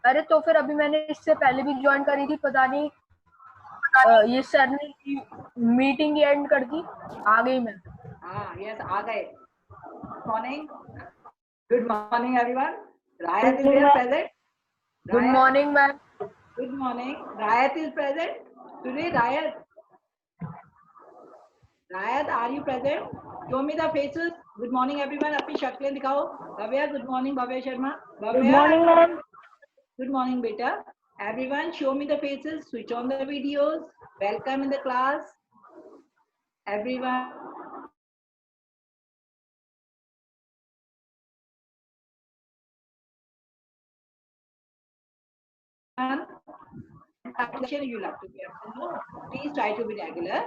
अरे तो फिर अभी मैंने इससे पहले भी ज्वाइन करी थी, पता नहीं ये सर ने मीटिंग एंड कर दी, आ गई मैं। हाँ यस आ गए। Morning, good morning everyone. Rayat is there present. Good morning ma'am. Good morning. Rayat is present today. Rayat, Rayat, are you present? Show me the faces. Good morning everyone. अपनी शक्लें दिखाओ। Bhavya, good morning Bhavya Sharma. Good Bhavya, morning ma'am. good morning beta. Everyone, show me the faces. Switch on the videos. Welcome in the class. Everyone. You'll have to be absent. No, please try to be regular.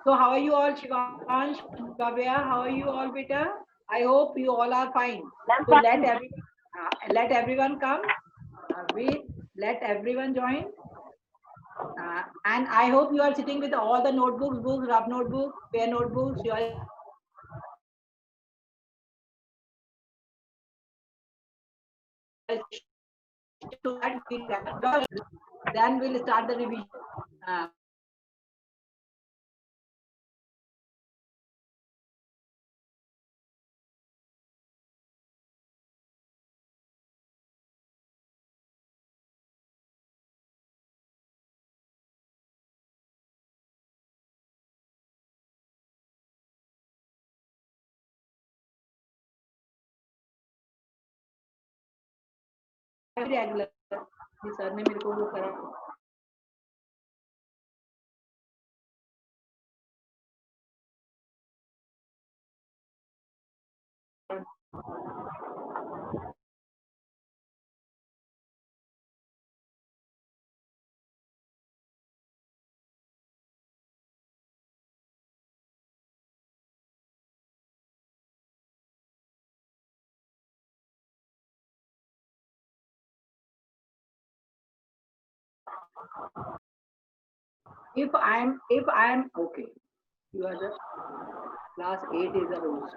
So how are you all, Shivansh, Bhavya? How are you all, beta? I hope you all are fine. So let everyone come. Let everyone join. And I hope you are sitting with all the notebooks, books, rough notebooks, pair notebooks. You are then we'll start the revision. Regular. Sir ने मेरे को वो करा। If I'm okay, you are the class 8 is the host.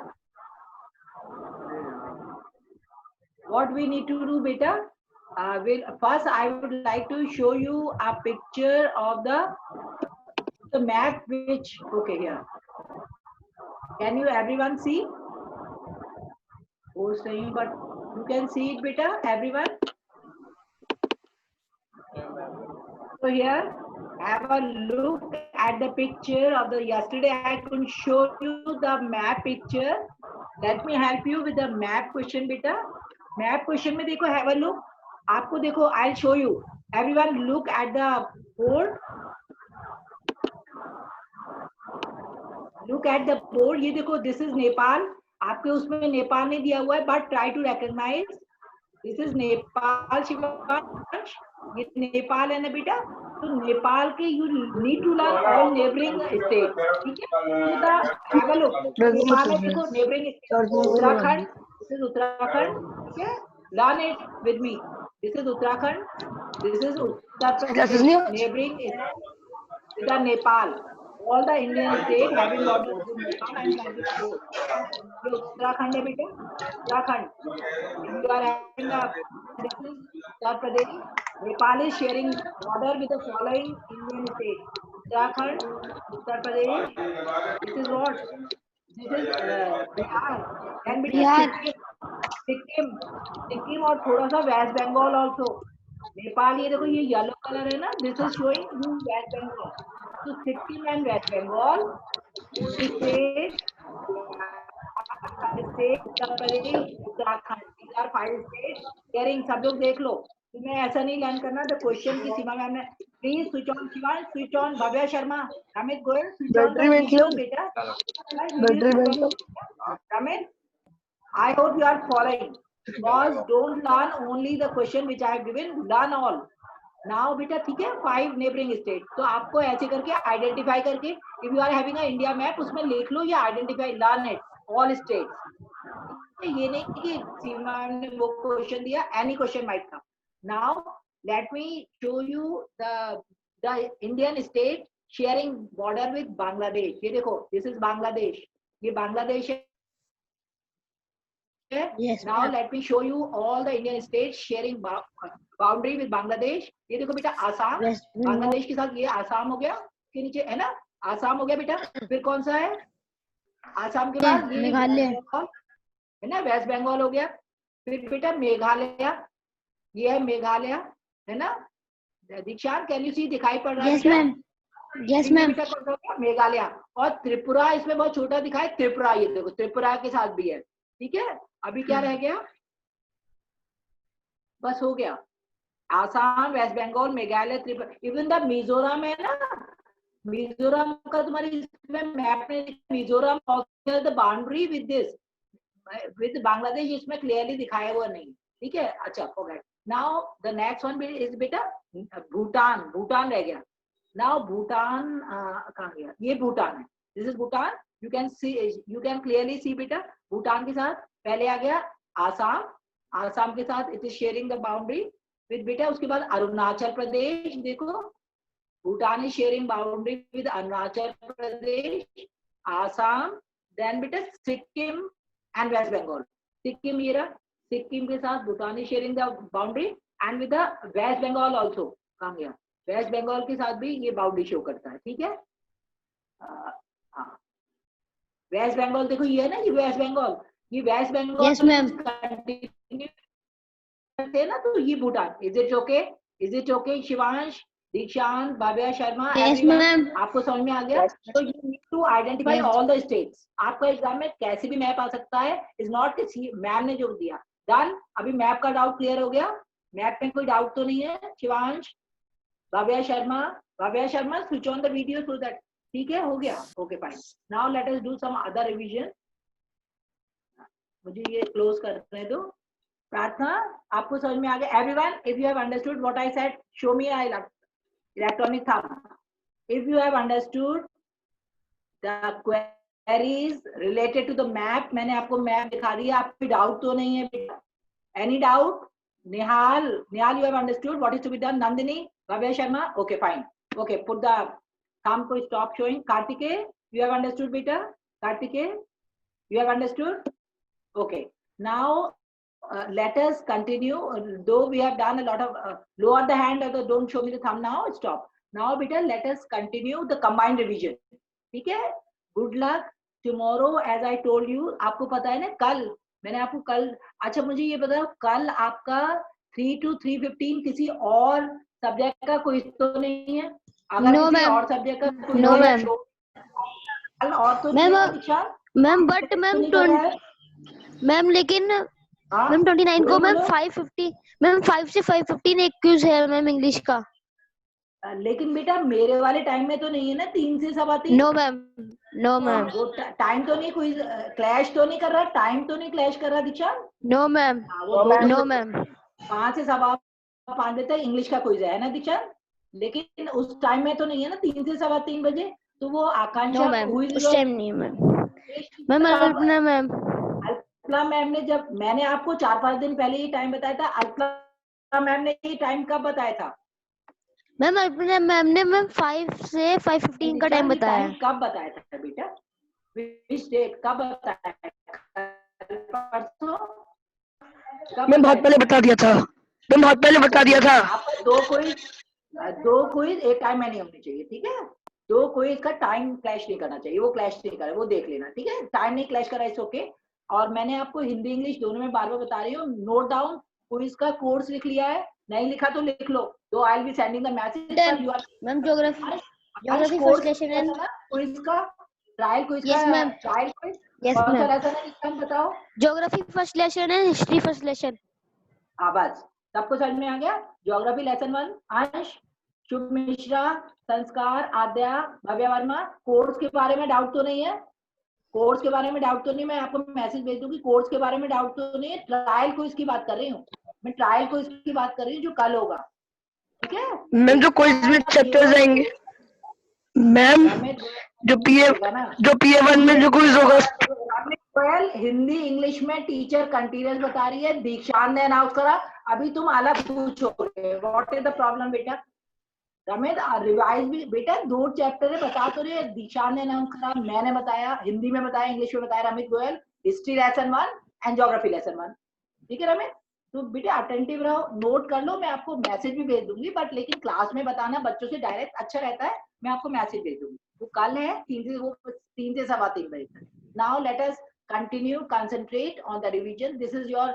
What we need to do, beta? First I would like to show you a picture of the map which okay here. Can you everyone see? Host nahi, but you can see it, beta. Everyone. So here, have a look at the picture of the yesterday. I couldn't show you the map picture. Let me help you with the map question, beta. Map question में देखो, have a look. आपको देखो, I'll show you. Everyone look at the board. Look at the board. ये देखो, this is Nepal. आपके उसमें नेपाल नहीं दिया हुआ है, but try to recognize. This is Nepal, Shivansh. ये नेपाल है ना बेटा? तो नेपाल के you need to learn all neighboring states. ठीक है? Have a look. नेपाल है देखो neighboring state. Uttarakhand. This is Uttarakhand. ठीक है? Learn it with me. This is Uttarakhand. This is Uttar Pradesh. Neighboring is the Nepal. All the Indian states having borders with Nepal. I am trying to show. ये उत्तराखंड है बेटे. Uttarakhand. You are having a this is Uttar Pradesh. Nepal is sharing border with the following Indian states: Uttarakhand, Uttar Pradesh. This is what? This is Bihar. Then Bihar. Sikkim और थोड़ा सा waste Bengal also. Nepal ये देखो ये yellow colour है ना. This is showing you West Bengal. तो Sikkim and waste Bengal state Uttar Pradesh Uttarakhand. these are 5 states. Caring सब लोग देख लो. तुम्हें ऐसा नहीं लर्न करना. द क्वेश्चन की सीमा मैम ने please switch on. Shivan switch on. Bhavya Sharma, Amit Goyal switch on the video बेटा. Amit, I hope you are following. Because don't learn only the question which I have given. Learn all. Now बेटा ठीक है. 5 neighboring states. तो आपको ऐसे करके आइडेंटिफाई करके if you are having a India map उसमें लिख लो या identify. Learn it all states. ये नहीं कि सीमा ने वो क्वेश्चन दिया. Any question might come. Now let me show you the Indian state sharing border with Bangladesh. ये देखो, this is Bangladesh. ये बांग्लादेश है. Yes, now ma'am. Let me show you all the Indian states sharing boundary with Bangladesh. ये देखो बेटा Assam, West Bengal. Bangladesh के साथ ये आसाम हो गया के नीचे है ना, आसाम हो गया बेटा। फिर कौन सा है आसाम के बाद? ये मेघालय। वेस्ट बंगाल है ना, वेस्ट बंगाल हो गया। फिर बेटा मेघालय, ये है मेघालय है ना। दीक्षांत कैन यू सी, दिखाई पड़ रहा है? Yes, ma'am. Yes, ठीक है ma'am. बेटा, कौन सा हो गया? मेघालय। और त्रिपुरा इसमें बहुत छोटा दिखाए, त्रिपुरा, ये देखो त्रिपुरा के साथ भी है। ठीक है, अभी क्या रह गया? बस हो गया, Assam, West Bengal, Meghalaya, Tripura, even the Mizoram है ना। मिजोरम का तुम्हारी इसमें मैप में Mizoram the boundary with this with Bangladesh, इसमें क्लियरली दिखाया हुआ नहीं। ठीक है, अच्छा forget. Now the next one is बेटा भूटान, भूटान रह गया। नाउ भूटान कहाँ गया? ये भूटान है, this is Bhutan. You can see, you can clearly see बेटा, भूटान के साथ पहले आ गया आसाम, आसाम के साथ it is sharing the boundary with बेटा। उसके बाद अरुणाचल प्रदेश, देखो Bhutan is sharing boundary with Arunachal Pradesh, Assam, then बेटा सिक्किम एंड वेस्ट बंगाल। सिक्किम ये रहा, सिक्किम के साथ Bhutan is sharing the boundary and with the West Bengal also. कहाँ गया? वेस्ट बंगाल के साथ भी ये बाउंड्री शो करता है। ठीक है, हाँ वेस्ट बंगाल देखो, ये है ना, ये वेस्ट बंगाल, ये waste Bengal. Yes, ma'am. Continue करते हैं ना, तो ये Bhutan. Is it okay? Is it okay Shivansh, दीक्षांत, Bhavya Sharma, Yes, everyone? ma'am. आपको समझ में आ गया? तो you need to identify Yes. All the states. आपका एग्जाम में कैसे भी मैप आ सकता है, इज नॉट कि मैम ने जो दिया। डन, अभी मैप का डाउट क्लियर हो गया? मैप में कोई डाउट तो नहीं है? Shivansh, Bhavya Sharma, Bhavya Sharma switch on the video so that. ठीक है, हो गया? Okay fine. Now let us do some other revision. मुझे ये क्लोज करने दो। प्रार्थना, आपको समझ में आ गया? Everyone, if you have understood what I said, show me I electronic thumb. If you have understood the queries related to the map, मैंने आपको मैप दिखा दिया, आपको डाउट तो नहीं है बेटा? Any doubt? Nihal, Nihal, you have understood what is to be done? Nandini, Bhavya Sharma, okay fine, okay put the thumb to stop showing. Kartikeya, you have understood beta? Kartikeya, you have understood? Okay, now let us continue. Though we have done a lot of lower the hand, or don't show me the thumb now, stop now beta. Let us continue the combined revision. ठीक है, good luck tomorrow. As I told you, आपको पता है ना, कल मैंने आपको कल, अच्छा मुझे ये बताओ, कल आपका 3 to 3:15 किसी और सब्जेक्ट का क्विज तो नहीं है? अगर No, किसी ma'am. और सब्जेक्ट का क्विज No, है, ma'am. कल और तो नहीं Ma'am, है दीक्षांत? मैम बट मैम नहीं कर रहा है? मैम लेकिन हाँ? मैम 29 को बोलो, मैम बोलो। 5:50 मैम 5 से 5:15 एक क्विज है मैम इंग्लिश का। लेकिन बेटा मेरे वाले टाइम में तो नहीं है ना, 3 से 3:15। नो मैम, नो मैम, वो टाइम तो नहीं, कोई क्लैश तो नहीं कर रहा, टाइम तो नहीं क्लैश कर रहा दीक्षांत? No ma'am, no ma'am. 5 से 5:15 बजे तक इंग्लिश का क्विज है ना दीक्षांत? लेकिन उस टाइम में तो नहीं है ना, 3 से 3:15 बजे। तो वो आकांक्षा नो मैम, उस टाइम नहीं ma'am. Ma'am Alpana ma'am, Alpana ma'am ने, जब मैंने आपको 4-5 दिन पहले ये टाइम बताया था, अल्पना मैम ने ये टाइम कब बताया था? मैम अल्पना मैम ने मैम 5 से 5:15 का टाइम बताया। कब बताया था बेटा? विच डेट, कब बताया? परसों? मैं बहुत पहले बता दिया था, मैं बहुत पहले बता दिया था। आपको दो क्विज एक टाइम में नहीं होनी चाहिए। ठीक है, 2 क्विज का टाइम क्लैश नहीं करना चाहिए, वो क्लैश नहीं करे, वो देख लेना। ठीक है, टाइम नहीं क्लैश करा इट्स ओके। और मैंने आपको हिंदी इंग्लिश दोनों में बार बार बता रही हूँ, नोट डाउन। क्विज का कोर्स लिख लिया है? नहीं लिखा तो लिख लो, तो I will be sending the message. Ma'am geography first lesson है क्विज का ट्रायल, क्विज Yes, का ma'am. Trial quiz. Yes, कौन सा ma'am. लेसन है इसका बताओ? ज्योग्राफी फर्स्ट लेसन है, हिस्ट्री फर्स्ट लेसन। हाँ बस, सबको समझ में आ गया? ज्योग्राफी लेसन 1, अंश, शुभ मिश्रा, संस्कार, आद्या, भव्या वर्मा। कोर्स के बारे में डाउट तो नहीं है? कोर्स के बारे में डाउट तो नहीं? मैं आपको मैसेज भेज दूंगी, कोर्स के बारे में डाउट तो नहीं है? ट्रायल क्विज की बात कर रही हूँ मैं, ट्रायल क्विज की बात कर रही हूँ जो कल होगा। ठीक है मैम जो क्विज में चैप्टर्स आएंगे मैम, जो PA1 में जो क्विज होगा। ट्वेल्व हिंदी इंग्लिश में टीचर कंटीन्यूअस बता रही है, दीक्षांत ने अनाउंस करा, अभी तुम अलग पूछोगे व्हाट इज द प्रॉब्लम बेटा? रमेश रिवाइज भी बेटा, 2 चैप्टर है, बता तो रही है। दीक्षांत ने अनाउंस करा, मैंने बताया, हिंदी में बताया, इंग्लिश में बताया। Ramit Goyal history lesson 1 and geography lesson 1। ठीक है रमेश, तो बेटे अटेंटिव रहो, नोट कर लो, मैं आपको मैसेज भी भेज दूंगी, बट लेकिन क्लास में बताना बच्चों से डायरेक्ट अच्छा रहता है, मैं आपको मैसेज भेज दूंगी। वो कल है 3 से 3:15 बजे तक। Now let us continue, concentrate on the revision. This is your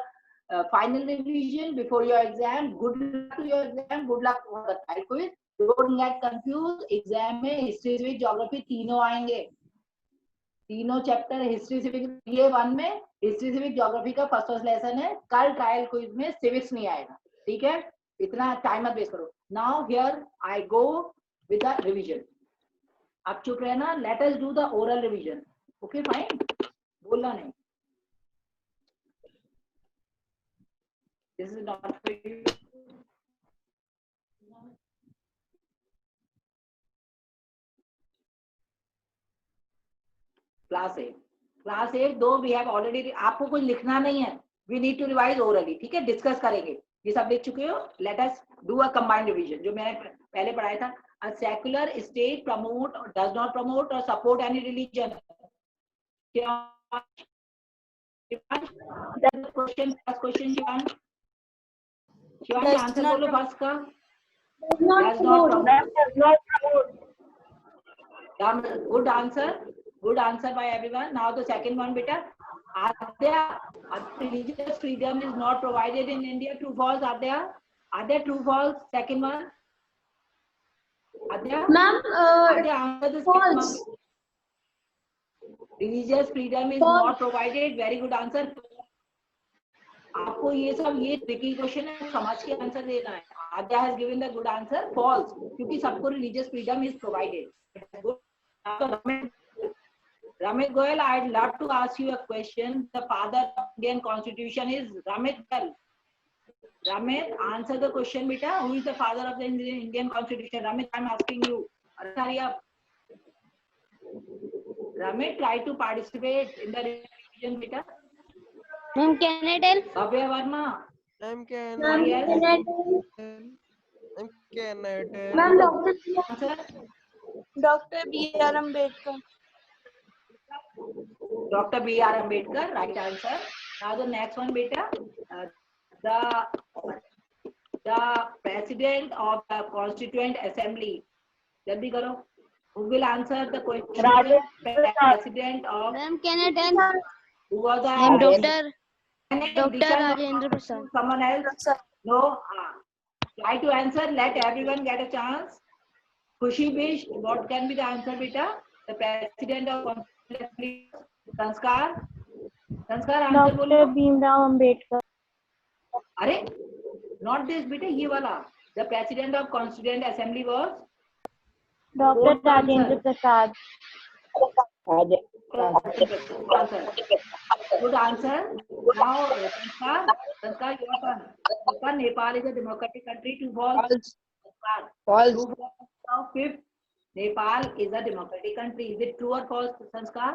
final revision before your exam. Good luck to your exam, good luck for the trial quiz. Don't get confused, exam में history civic geography तीनों आएंगे, तीनों chapter history civic. ये 1 में history civic geography का first lesson है, कल trial quiz में सिविक्स नहीं आएगा। ठीक है, इतना टाइम मत वेस्ट करो। Now here I go with the revision. आप चुप रहना, late us do the oral revision. Okay fine, बोलना नहीं। This is not for you. Class 8 दो we have already, आपको कुछ लिखना नहीं है, we need to revise orally। ठीक है, डिस्कस करेंगे, ये सब लिख चुके हो। Let us do a combined revision, जो मैंने पहले पढ़ाया था। A secular state promote or does not promote or support any religion। First question Shivansh, answer बोलो फर्स्ट का। Does not promote। Good answer, good answer by everyone. Now the second one, beta. Adya, religious freedom is not provided in India. True, false, Adya? Adya, true, false? Second one. Adya? Ma'am, Adya, answer the second one. Religious freedom is not provided. Very good answer. आपको ये सब ये tricky question है, समझ के answer देना है। Aadya has given the good answer, false, क्योंकि सबको religious freedom is provided. Ramit Goyal, I'd love to ask you a question. The father of Indian Constitution is Ramit Goyal. Ramit, answer the question, beta. Who is the father of the Indian Constitution? Ramit, I'm asking you. Hurry up. Ramit, try to participate in the revision, beta. Ma'am, can I tell? Bhavya Verma. Ma'am, Yes. can I tell? Ma'am, answer. Dr. B.R. Ambedkar. Dr. B.R. Ambedkar, right answer. Now the next one, beta. The president of the Constituent Assembly. Jaldi karo. Who will answer the question? President of. Ma'am, can I tell? Who was the? I'm Dr. Rajendra Prasad. Someone else? No. Try to answer. Let everyone get a chance. Khushi Bish, what can be the answer, beta? The president of Constituent Assembly. Sanskar. Sanskar, answer bolo. Dr. Bhimrao Ambedkar. अरे not this beta, ये वाला. The president of Constituent Assembly was Dr. Rajendra Prasad. Good answer. Now Sanskar, your turn. Sanskar, Nepal is a democratic country. True, false? False. Now fifth, Nepal is a democratic country. Is it true or false, Sanskar?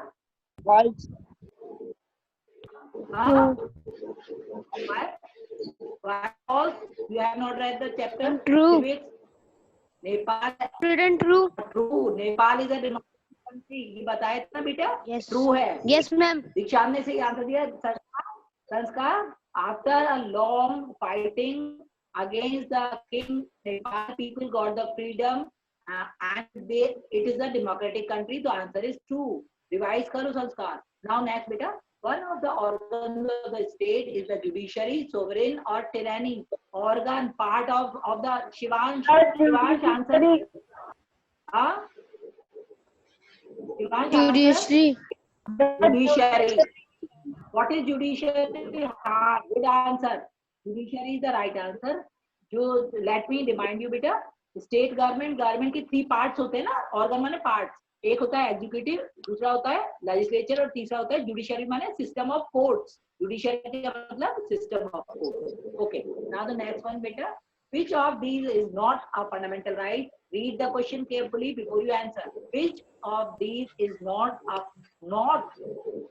False. Huh? Why false? You have not read the chapter. True. Civics. Nepal. Student, true. True. Nepal is a democratic country. ये बताया था ना बेटा? Yes. True है. Yes, ma'am. दीक्षांत ने सही answer दिया। संस्कार, after a long fighting against the king, Nepal people got the freedom and it is a democratic country. The answer is true. Revise karo संस्कार. Now next beta. One of the organs of the state is the judiciary, sovereign or tyranny. Organ, part of the Shivansh. Shivansh answer. Huh? Shivansh answer. Judiciary. Judiciary. What is judiciary? Good answer. Judiciary is the right answer. जो let me remind you बेटा, state government के 3 parts होते हैं ना, organ माने parts. एक होता है executive, दूसरा होता है legislature और तीसरा होता है judiciary माने system of courts. Judiciary का मतलब system of courts. Okay. Now the next one बेटा, which of these is not a fundamental right? Read the question carefully before you answer. Which of these is not a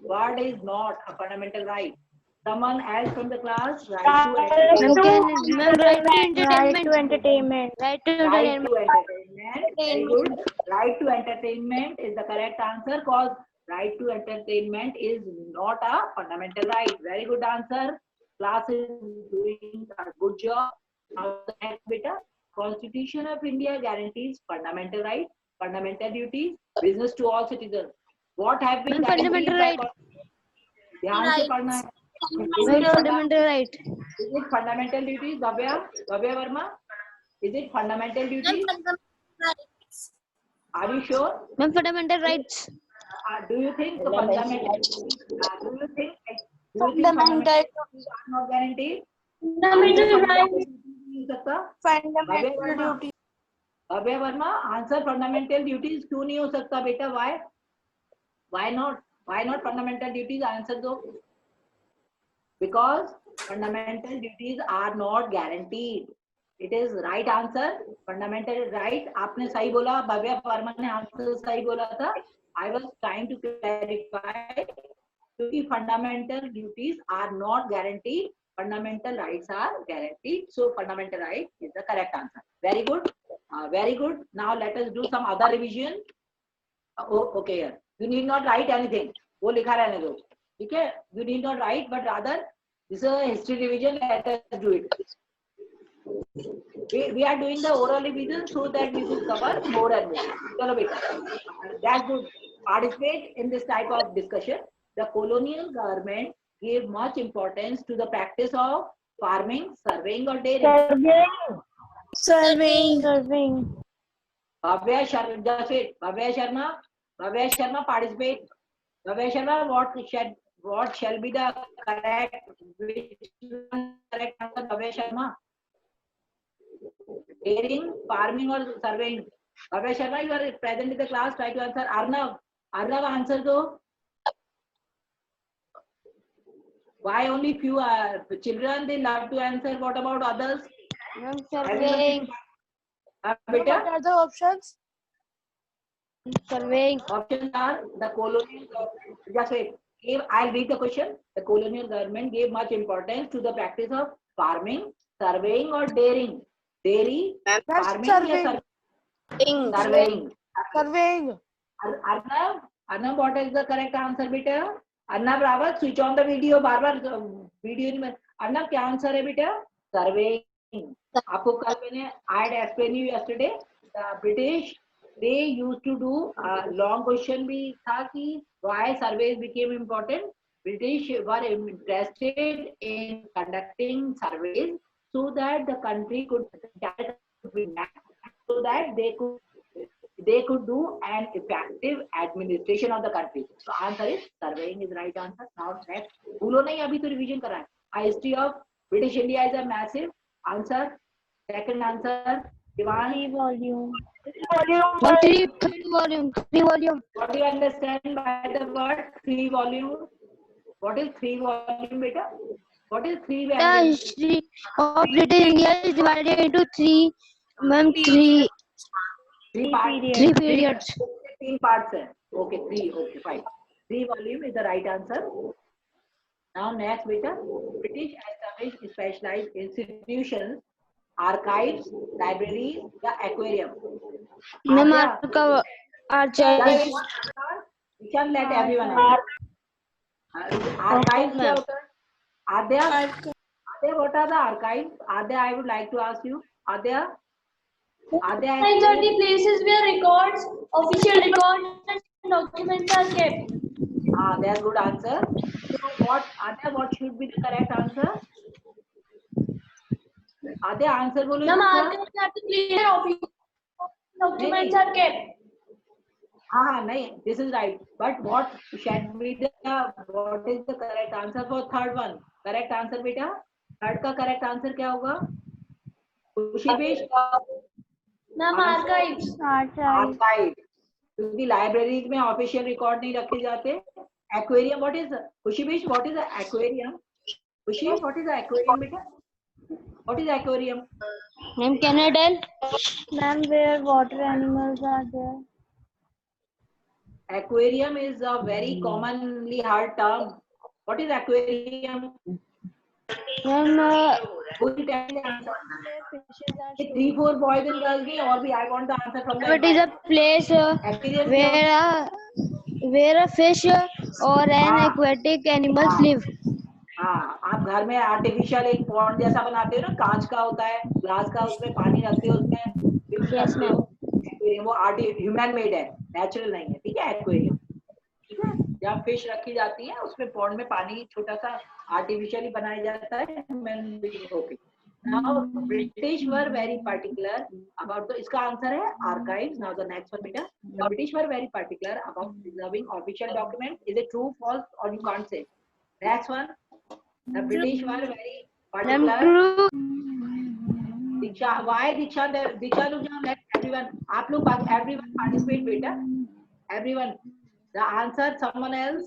word is not a fundamental right? Someone else from the class, right to entertainment. Right to entertainment. Right to entertainment. Right to entertainment. Very good. Right to entertainment is the correct answer, because Right to entertainment is not a fundamental right. Very good answer. Class is doing a good job. Now the next beta. Constitution of India guarantees fundamental rights, fundamental duties, business to all citizens. What have been guaranteed fundamental by right. ध्यान से पढ़ना है. Fundamental right. Is it fundamental duties, Bhavya Verma? Is it fundamental duties? Are you sure? Ma'am, fundamental rights. Do you think the fundamental? Do you think fundamental duties are not guaranteed? Fundamental rights. Fundamental duties. Bhavya Verma, answer fundamental duties क्यों नहीं हो सकता बेटा? Why? Why not? Why not fundamental duties? Answer दो. Because fundamental duties are not guaranteed. It is right answer. Fundamental right. आपने सही बोला. भव्या वर्मा ने आंसर सही बोला था. I was trying to clarify. क्योंकि fundamental duties are not guaranteed. Fundamental rights are guaranteed. So fundamental right is the correct answer. Very good. Very good. Now let us do some other revision. Oh, okay. Here. You need not write anything. वो लिखा रहने दो. ठीक है? You need not write, but rather this is a history revision. Let us do it. We are doing the oral revision so that we could cover more and more. चलो बेटा. That's good. Participate in this type of discussion. The colonial government gave much importance to the practice of farming, surveying, or dairying. Surveying. Bhavya Sharma, participate. Bhavya Sharma, what shall be the correct answer? Bhavya Sharma, dairying, farming, or surveying? Bhavya Sharma, you are present in the class. Try to answer. Arnav, answer though. Why only few children they love to answer? What about others? Surveying. What are the options? Surveying. Options are the colonial. Just wait. I'll read the question. The colonial government gave much importance to the practice of farming, surveying, or dairying. Dairy, farming, surveying. Arnav, what is the correct answer, beta? Arnav Rawat, switch on the video. बार-बार video में. Arnav, क्या answer है बेटा? Surveying. आपको कल मैंने I had explained you yesterday. The British they used to do long question भी था कि why surveys became important. British were interested in conducting surveys so that the country could so that they could do an effective administration of the country. So answer is surveying is right answer. Now next, भूलो नहीं अभी तो revision करा है. History of British India is a massive answer. Second answer, Divan. 3 volume. 3 volume. What do you understand by the word 3 volume? What is 3 volume, beta? What is 3 The volume? history of British India is divided into 3 periods. 3 parts. Okay, 3. Okay, fine. 3 volume is the right answer. Now next, beta. British established specialized institutions, archives, libraries, the aquarium. Archives. We can let everyone know. Archives क्या होता है? Adya, what are the archives? Adya, I would like to ask you. Adya, Archives are the places where records, official records, and documents are kept. That's good answer. So what should be the correct answer? Adya, answer बोलो. Ma'am, archives are the places where official documents are kept. No, this is right. But what should be what is the correct answer for third one? Correct answer, beta. Third का correct answer क्या होगा? खुशी बेश. Ma'am, archives. Archives. क्योंकि libraries में official record नहीं रखे जाते. Aquarium, what is खुशी बेश? What is the aquarium? खुशी, what is the aquarium, beta? What is aquarium? Ma'am, can I tell? Ma'am, where water animals are there. Aquarium is a very commonly heard term. What is aquarium? Ma'am, Who will tell the answer? 3-4 boys and girls. और भी I want the answer from them. it is a place Aquarium where a fish or an हाँ। aquatic animals हाँ। live. हाँ, आप घर में artificial एक pond जैसा बनाते हो ना, कांच का होता है, ग्लास का, उसमें पानी रखते हो, उसमें फिश Yes, रखते ma'am. हो, वो ह्यूमन मेड है, नेचुरल नहीं है, ठीक है, एक्वेरियम, ठीक है। जहाँ फिश रखी जाती है उसमें पॉन्ड में पानी छोटा सा आर्टिफिशियली बनाया जाता है ह्यूमन मेड होके। Now British were very particular about the, इसका आंसर है archives. Now the next one बेटा, the British were very particular about preserving official documents. Is it true, false, or you can't say? Next one, the British were very Ma'am, particular. true. Diksha, why Diksha? Diksha, look now, let everyone, आप लोग everyone participate बेटा, everyone. The answer someone else.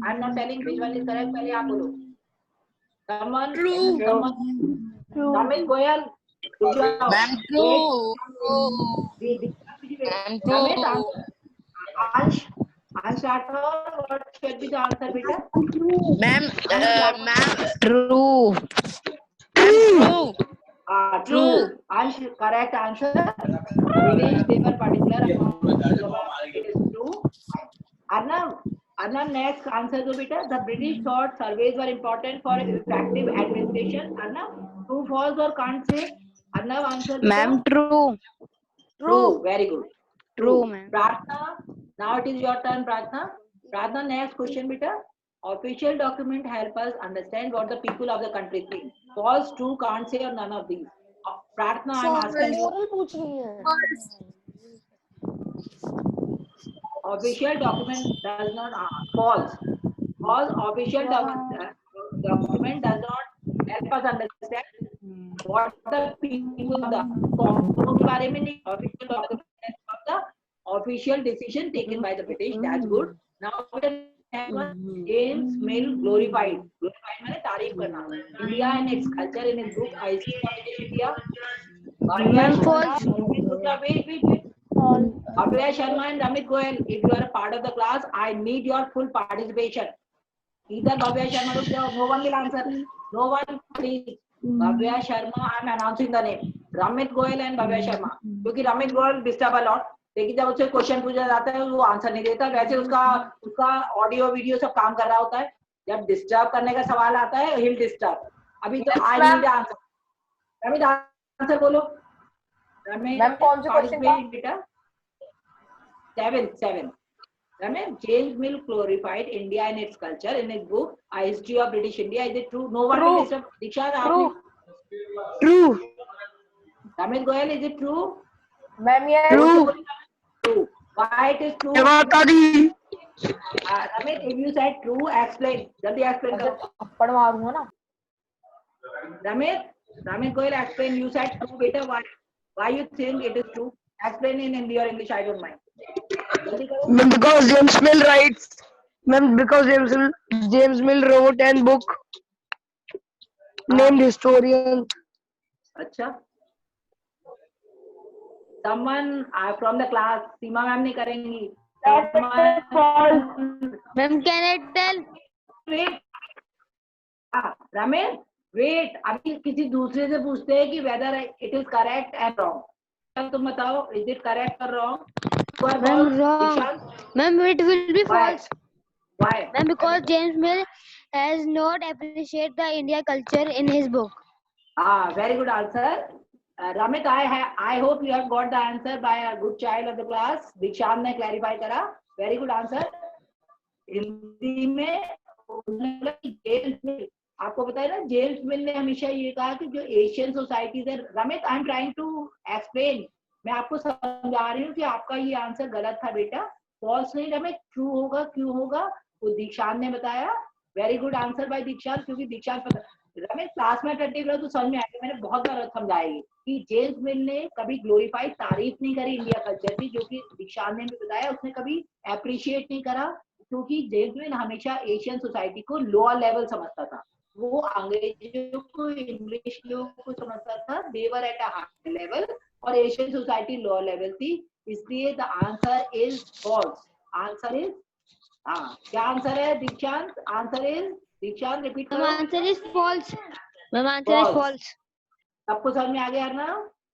I'm not telling which one is correct. पहले आप बोलो. Someone. Someone. Ramit Goyal. Ma'am, true. Ma'am, Ramit, true. Ansh Rathore, what should be the answer, beta? Ma'am, true. True. True. Ansh, correct answer. British, they were particular about it is true. Arnav, next answer do beta. The British thought surveys were important for effective administration. Arnav, true, false, or can't say? Arnav, answer beta. Ma'am, true. True. Very good. True, ma'am. Pratna, now it is your turn, Pratna. Pratna, next question, beta. Official document help us understand what the people of the country think. False, true, can't say, or none of these. Pratna, I'm asking you. Official document does not false. False. Official document does not help us understand what the people of the बारे में नहीं. Official document of the official decision taken by the British. That's good. Now James Mill glorified. Glorified माने तारीफ करना. India and its culture in its book History of India. Ma'am, false. Wait. Bhavya Sharma and Ramit Goyal, if you are a part of the class, I need your full participation. Either Bhavya Sharma, no one will answer. No one, please. Bhavya Sharma, I am announcing the name. Ramit Goyal and Bhavya Sharma. क्योंकि Ramit Goyal disturb a lot. लेकिन जब उससे question पूछा जाता है वो answer नहीं देता. वैसे उसका ऑडियो वीडियो सब काम कर रहा होता है. जब डिस्टर्ब करने का सवाल आता है, he'll disturb. अभी तो I need answer. Ramit answer बोलो. रमित कौन से क्वेश्चन का बेटा? 7. Ramesh, James Mill glorified India and its culture in his book A History of British India. Is it true? No one will listen. Diksha, True. Ramit Goyal, is it true? Ma'am ये True. Why it is true? माता दी. Ramit, if you said true, explain. जल्दी explain करो. थप्पड़ मारूंगा ना. Ramit Goyal, explain. You said true, beta. Why you think it is true? Explain in Hindi or English. I don't mind. Because James Mill writes. Because James Mill wrote an book named Historian. अच्छा. Someone from the class, Seema ma'am नहीं करेंगी. Ma'am, can I tell? Wait. Ramesh, wait. अभी किसी दूसरे से पूछते हैं कि whether it is correct and wrong. तुम बताओ, is it correct or wrong? Ma'am, wrong. Ma'am, it will be false. Why? Ma'am, because James Mill has not appreciated the India culture in his book. Very good answer. Ramit, I hope you have got the answer by a good child of the class. Dikshant ने clarify करा. Very good answer. Hindi में James मिल, आपको पता है ना, James मिल ने हमेशा ये कहा कि जो एशियन सोसाइटीज है. Ramit, I am trying to explain. मैं आपको समझा रही हूँ कि आपका ये आंसर गलत था बेटा. फॉल्स नहीं रमित, ट्रू होगा. क्यों होगा वो दीक्षांत ने बताया. वेरी गुड आंसर बाय दीक्षांत, क्योंकि दीक्षांत पता. रमेश क्लास में अटेंड करो तो समझ में आएगा. मैंने बहुत बार समझाएगी कि जेम्स मिल ने कभी ग्लोरीफाइड तारीफ नहीं करी इंडिया कल्चर की, जो कि दीक्षांत ने भी बताया. उसने कभी अप्रिशिएट नहीं करा, क्योंकि जेम्स मिल हमेशा एशियन सोसाइटी को लोअर लेवल समझता था. वो अंग्रेजों को, इंग्लिश लोगों को समझता था. They were at a high level और एशियन सोसाइटी लोअर लेवल थी. इसलिए the answer is false. Answer is क्या आंसर है Dikshant? Answer is Dikshant repeat करो. Answer is false. Ma'am, answer is false. सबको समझ में आ गया ना?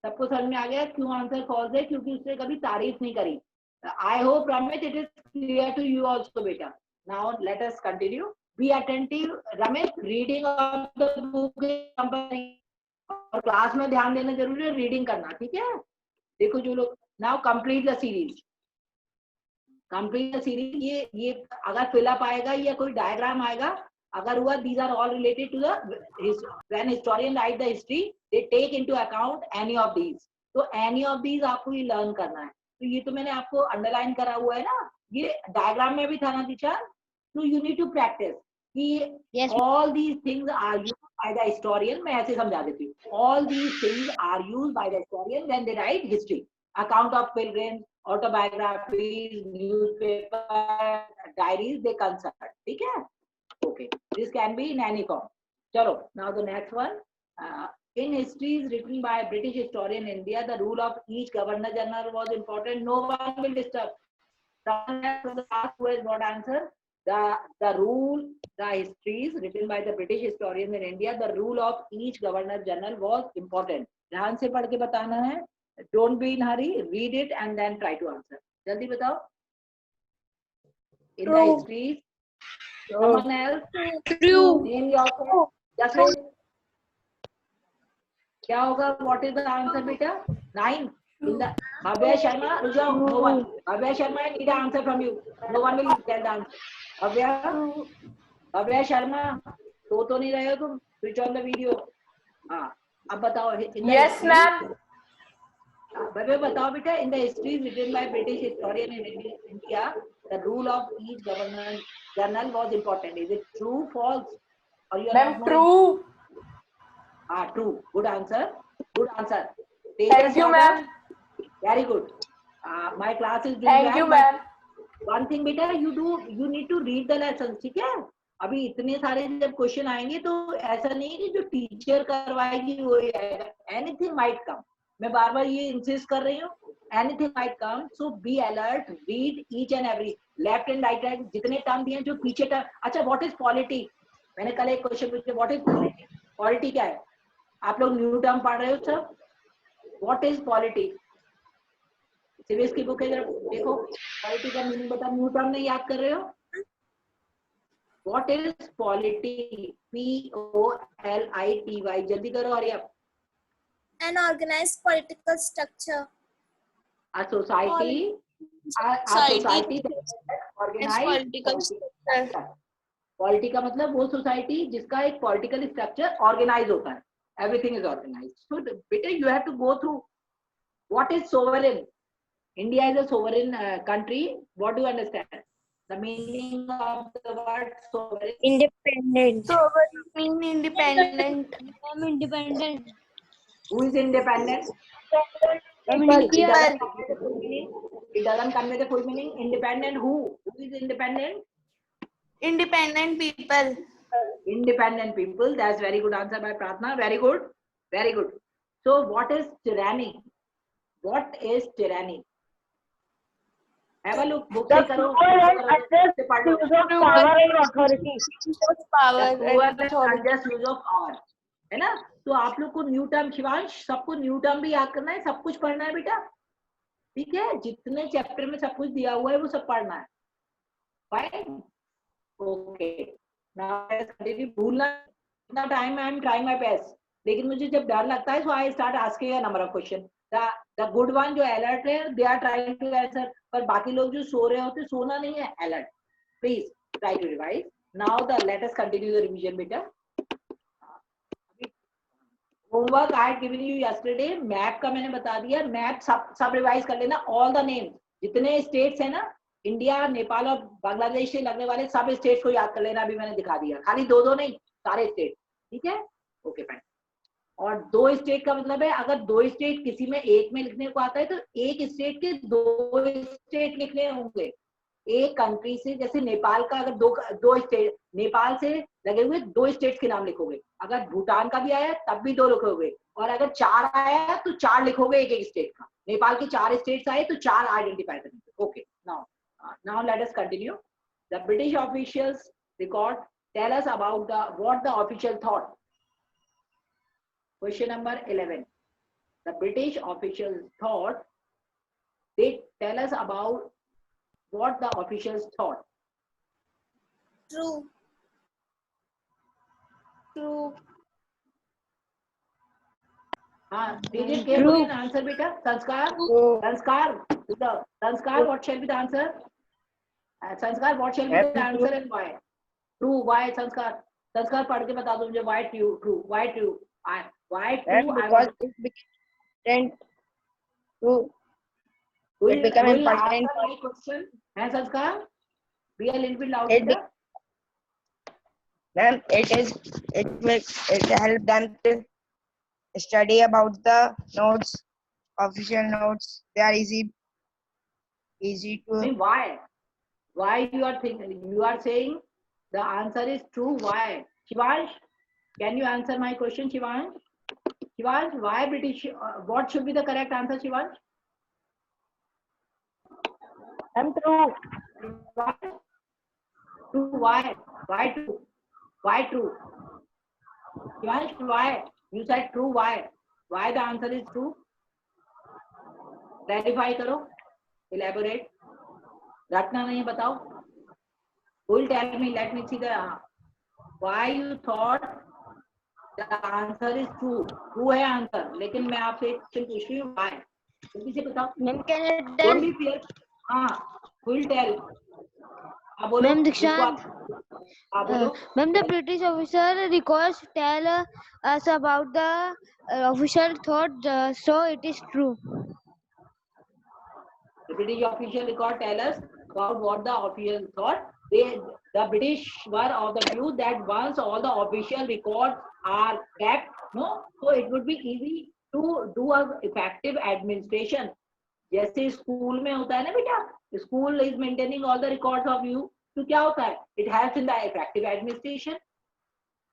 सबको समझ में आ गया क्यों आंसर फॉल्स है? क्योंकि उसने कभी तारीफ नहीं करी. I hope, Ramit, it is clear to you also, beta. Now let us continue. Be attentive, Ramit. Reading of the book is compulsory. और क्लास में ध्यान देना जरूरी है, रीडिंग करना, ठीक है? देखो जो लोग now complete the series, complete the series. ये अगर फिलअप आएगा या कोई डायग्राम आएगा, अगर हुआ, these are all related to the when historian write the history, they take into account any of these. तो any of these आपको ये लर्न करना है. तो ये तो मैंने आपको अंडरलाइन करा हुआ है ना, ये डायग्राम में भी था ना दीक्षा. तो you need to practice कि all these things are used by the historian. मैं ऐसे समझा देती हूँ. All these things are used by the historian when they write history. Account of pilgrims, autobiographies, newspaper, diaries, they consult. ठीक है? Okay. This can be in any form. Chalo. Now the next one. In histories written by a British historian in India, the rule of each governor general was important. No one will disturb. The last who has got answer. The rule, the histories written by the British historian in India, the rule of each governor general was important. ध्यान से पढ़ के बताना है. Don't be in hurry. Read it and then try to answer. जल्दी बताओ. In the histories, someone else. True. Name yourself. Just say. क्या होगा? What is the answer, बेटा? 9. In the Bhavya Sharma, no one. Bhavya Sharma, I need an answer from you. No one will tell the answer. Bhavya Sharma, तो नहीं रहे हो तुम? Switch on the video. हाँ, अब बताओ. Yes, ma'am. Bhavya बताओ बेटा. In the histories written by British historian in India, the rule of each governor general was important. Is it true, false, or you are Ma'am, not true. True. Good answer. Good answer. Thank you, ma'am. Very good. My class is doing Thank you, ma'am. One thing, beta, you need to read the lessons. ठीक है? अभी इतने सारे जब question आएंगे तो ऐसा नहीं कि जो टीचर करवाएगी वो ही आएगा. Anything might come. मैं बार बार ये इंसिस्ट कर रही हूँ. Anything might come. So be alert. Read each and every left and right hand. जितने टर्म दिए जो पीछे टर्म. अच्छा, what is polity? मैंने कल एक क्वेश्चन पूछा. What is polity? Polity क्या है? आप लोग न्यू टर्म पढ़ रहे हो सब? What is polity? सीबीएस की बुक है, जरा देखो. पॉलिटी का मीनिंग बता. न्यू टर्म नहीं याद कर रहे हो? What is polity? Polity. जल्दी करो. हरी आप. An organized political structure. A society. A society organized political structure. Polity का मतलब वो सोसाइटी जिसका एक पॉलिटिकल स्ट्रक्चर ऑर्गेनाइज होता है. Everything is organized. So, beta, you have to go through. What is sovereign? India is a sovereign country. What do you understand? The meaning of the word sovereign. Independent. Sovereign mean independent. I'm independent. Who is independent? India. It doesn't convey the full meaning. Independent who? Who is independent? Independent people. Independent people. That's very good answer by Pratna. Very good. Very good. So what is tyranny? What is tyranny? Have a look. Book से करो. Power and authority. Power and Just use of power. है ना? तो आप लोग को new term, Shivansh, सबको new term भी याद करना है. सब कुछ पढ़ना है बेटा. ठीक है? जितने चैप्टर में सब कुछ दिया हुआ है वो सब पढ़ना है. Fine. Okay. Now भूलना. इतना time I am trying my best. लेकिन मुझे जब डर लगता है, so I start asking a number of questions. The good one जो alert है, they are trying to answer. पर बाकी लोग जो सो रहे होते, सोना नहीं है, alert. Please try to revise. Now let us continue the revision, बेटा. Homework I had given you yesterday. Map का मैंने बता दिया. मैप सब रिवाइज कर लेना. All the names, जितने स्टेट्स है ना, इंडिया, नेपाल और बांग्लादेश से लगने वाले सब स्टेट्स को याद कर लेना. अभी मैंने दिखा दिया. खाली दो नहीं, सारे स्टेट. ठीक है? Okay fine. और 2 स्टेट का मतलब है, अगर 2 स्टेट किसी में एक में लिखने को आता है तो एक स्टेट के 2 स्टेट लिखने होंगे. एक कंट्री से, जैसे नेपाल का, अगर दो स्टेट, नेपाल से लगे हुए 2 स्टेट्स के नाम लिखोगे. अगर भूटान का भी आया तब भी 2 लिखोगे. और अगर 4 आया तो 4 लिखोगे एक स्टेट का. नेपाल के 4 स्टेट्स आए तो 4 आइडेंटिफाई करेंगे. Okay. Now let us continue. The British officials record tell us about what the official thought. Question number 11. The British officials thought. They tell us about what the officials thought. True. True. Read it carefully and answer, beta. Sanskar, what shall be the answer? Sanskar, what shall be the answer and why? True, why, Sanskar? Sanskar, पढ़ के बता दो मुझे why true, why true, why true? Because it became true. It became important. Answer my question. है Sanskar? Be a little bit loud, beta. Ma'am, it helped them to study about the notes, official notes. They are easy to. I mean, why? Why you are thinking? You are saying the answer is true. Why? Shivansh, can you answer my question, Shivansh? Shivansh, why British? What should be the correct answer, Shivansh? I'm true. True. Why? Why true? Why true? Shivansh, why? You said true. Why? Why the answer is true? Clarify करो. Elaborate. रटना नहीं बताओ. Who will tell me? Let me see the why you thought the answer is true. True है answer. लेकिन मैं आपसे एक question पूछ रही हूँ. Why? जल्दी से बताओ. Ma'am, can I Don't tell? be fear. हाँ. Who will tell? हाँ बोलो. Ma'am, Dikshant. हाँ बोलो. Ma'am, the British officer records tell us about the official thought, so it is true. The British official record tell us about what the official thought. The British were of the view that once all the official records are kept, no, so it would be easy to do a effective administration. जैसे school में होता है ना बेटा, school is maintaining all the records of you, तो क्या होता है? It helps in the effective administration.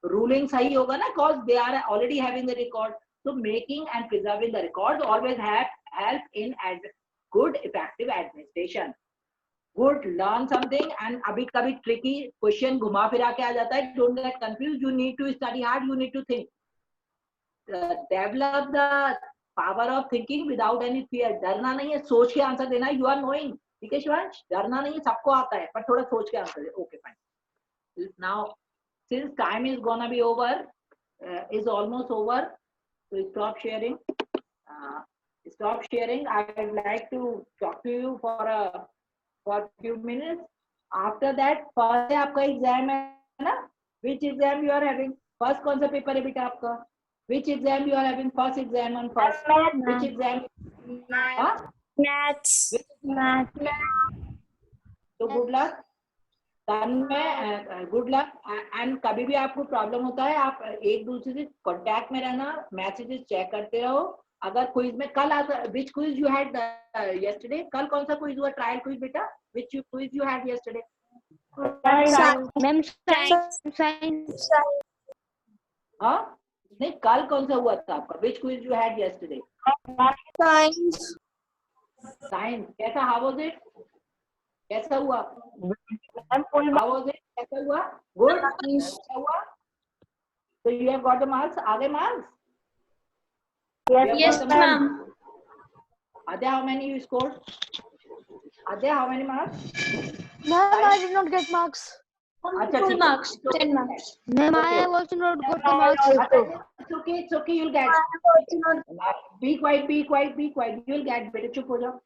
Ruling सही होगा ना, cause they are already having the record. So making and preserving the records always help in good effective administration. Good, learn something and अभी कभी tricky question घुमा फिरा के आ जाता है. Don't get confused. You need to study hard. You need to think. Develop the power of thinking without any fear. डरना नहीं है, सोच के आंसर देना है. You are knowing. ठीक है शिवांश, डरना नहीं है, सबको आता है, पर थोड़ा सोच के answer they. Okay, fine. Now, since time is gonna be over, is almost over, so stop sharing. Stop sharing. I would like to talk to you for a few minutes. After that, first आपका exam है ना? Which exam you are having? First कौन सा paper है बेटा आपका? Which exam you are having? First exam on first. Which exam? हाँ? Maths. So good luck. Tanmay, good luck. And कभी भी आपको प्रॉब्लम होता है, आप एक दूसरे से कांटेक्ट में रहना, मैसेजेस चेक करते रहो. अगर क्विज में कल which quiz you had yesterday? कल कौन सा क्विज हुआ? ट्रायल क्विज बेटा? Which quiz you had yesterday? Ma'am, science. हाँ? नहीं, कल कौन सा हुआ था आपका? Which quiz you had yesterday? Science. Science. कैसा? How was it? कैसा हुआ? How was it? कैसा हुआ? Good. कैसा हुआ? So you have got the marks. आ गए marks? Yes, ma'am. Adya, how many you scored? Adya, how many marks? Ma'am, I did not get marks. अच्छा, Full ठीक है. marks. 10 marks. Ma'am, I have also not got the marks. It's okay, it's okay, you'll get. Be quiet, be quiet, be quiet. You'll get. बेटे चुप हो जाओ.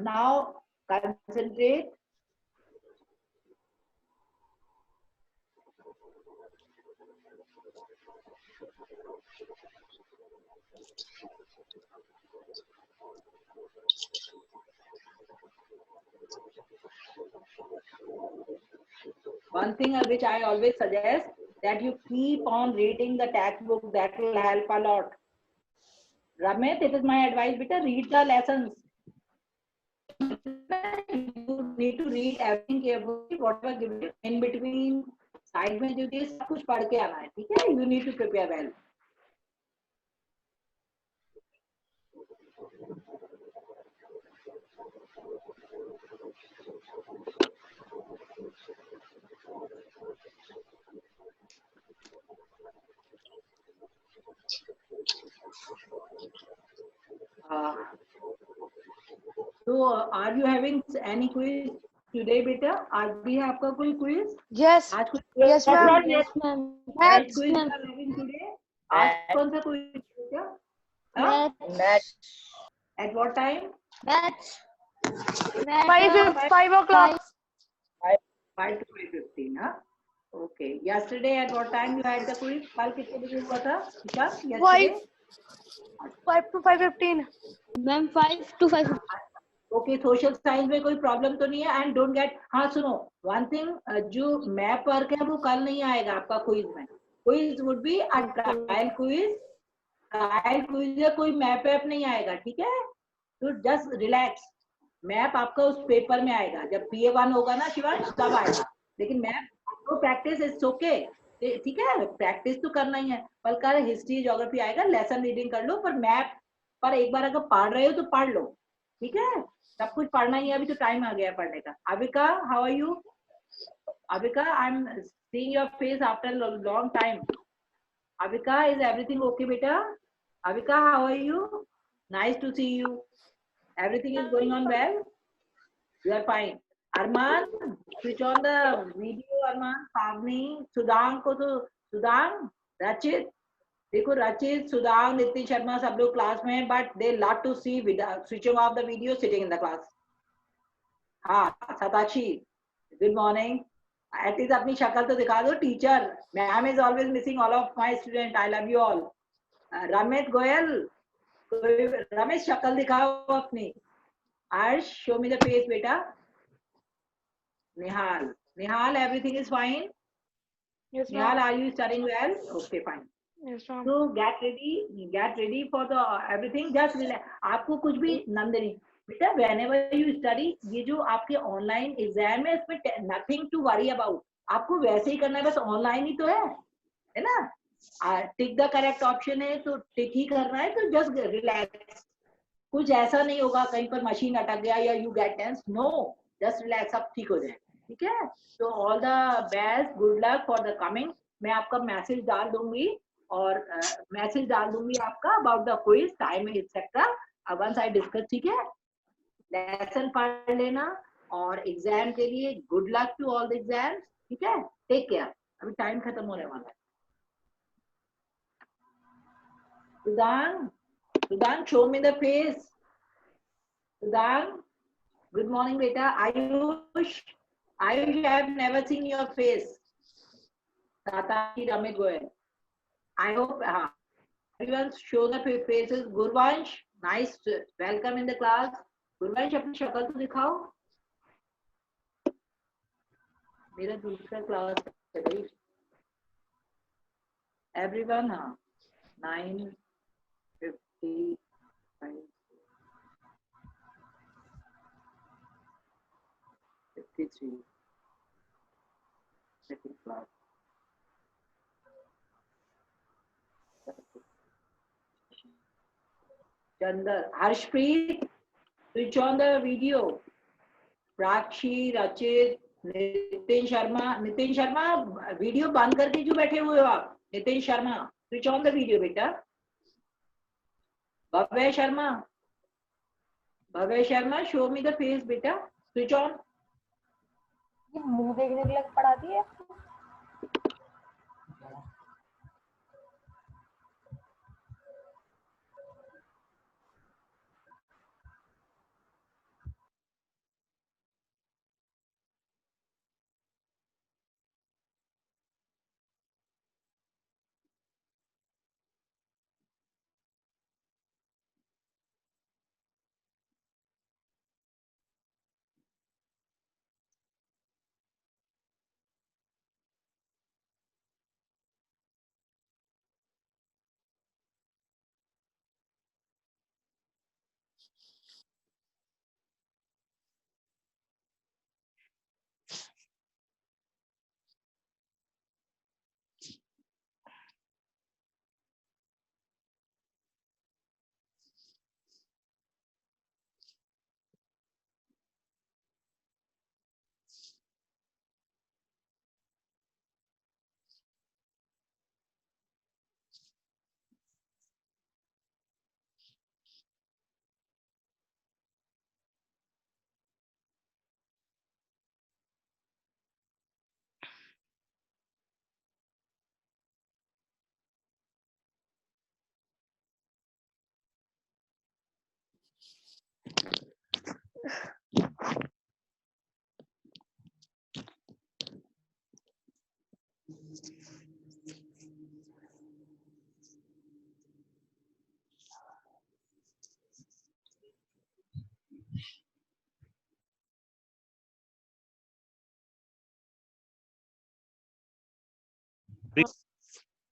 Now concentrate. One thing which I always suggest, that you keep on reading the textbook. That will help a lot. Ramit, it is my advice, beta, read the lessons. You need to read everything carefully, whatever given in between, side में जो दिए सब कुछ पढ़ के आना है, ठीक है? You need to prepare well. So are you having any quiz today, बेटा? आज भी है आपका कोई quiz? Yes. आज कुछ Yes, ma'am. Yes, ma'am. Math Yes, quiz you ma'am. are having today? आज कौन सा quiz है बेटा? हाँ? Maths. At what time? Maths. 5 o'clock. 5 to 5:15. Huh? Okay. Yesterday at what time you had the quiz? कल कितने बजे हुआ था? विशाल, yesterday? 5 to 5:15. Ma'am, 5 to 5. Okay, social science में कोई प्रॉब्लम तो नहीं है? एंड डोंट गेट, हाँ सुनो, वन थिंग, जो मैप वर्क है वो कल नहीं आएगा आपका क्विज में. Quiz would be a trial quiz. Trial quiz है, कोई मैप ऐप नहीं आएगा, ठीक है? तो जस्ट रिलैक्स. मैप आपका उस पेपर में आएगा जब PA1 होगा ना शिवांश, तब आएगा. लेकिन मैप तो प्रैक्टिस इज ओके, ठीक है? प्रैक्टिस तो करना ही है. कल हिस्ट्री ज्योग्राफी आएगा, लेसन रीडिंग कर लो, पर मैप पर एक बार अगर पढ़ रहे हो तो पढ़ लो, ठीक है? सब कुछ पढ़ना ही है, अभी तो टाइम आ गया पढ़ने का. Avika, how are you? Avika, I am seeing your face after long time. Avika, is everything okay बेटा? Avika, how are you? Nice to see you. Everything is going on well? You are fine. Arman, switch on the video. Arman, Pavni, Sudang को तो Sudang, Rachit, देखो रचित, सुदांग, नितिन शर्मा सब लोग class में हैं, but they love to see switching off the video, sitting in the class. हाँ, सताशी, good morning. At least अपनी शक्ल तो दिखा दो. Teacher, ma'am is always missing all of my student. I love you all. Ramesh Goyal, Ramesh शक्ल दिखाओ अपनी. Arsh, show me the face, beta. Nihal, Nihal, everything is fine. Yes, Nihal, ma'am. are you studying well? Okay, fine. Yes, ma'am. So get ready for the everything. Just relax. आपको कुछ भी नंदनी बेटा, whenever you study, ये जो आपके online exam है इसमें nothing to worry about. आपको वैसे ही करना है, बस ऑनलाइन ही तो है ना? टिक द करेक्ट ऑप्शन है तो टिक ही करना है, तो जस्ट रिलैक्स. कुछ ऐसा नहीं होगा कहीं पर मशीन अटक गया या you get tense. No, just relax, सब ठीक हो जाए, ठीक है? तो all the best, good luck for the coming. मैं आपका मैसेज डाल दूंगी और मैसेज डाल दूंगी आपका about the quiz time etcetera once I discuss, ठीक है? लेसन पढ़ लेना और एग्जाम के लिए good luck to all the exams, ठीक है? Take care. अभी टाइम खत्म होने वाला है. Sudang, show me the face. Sudang, good morning, beta. Ayush, I have never seen your face. Tatashi Ramit Goel. I hope, everyone show the faces. Gurvansh, nice, welcome in the class. Gurvansh, अपनी शक्ल तो दिखाओ. मेरा दूसरा class है भाई. Everyone, 9:55. 53. Second class. Chandar, Harshpreet, switch on the video. Prakshi, Rachit, Nitin Sharma, video बंद करके क्यों बैठे हुए हो आप? Nitin Sharma, switch on the video बेटा. Bhavya Sharma, show me the face बेटा. Switch on. ये मुंह देखने के लिए पढ़ाती है.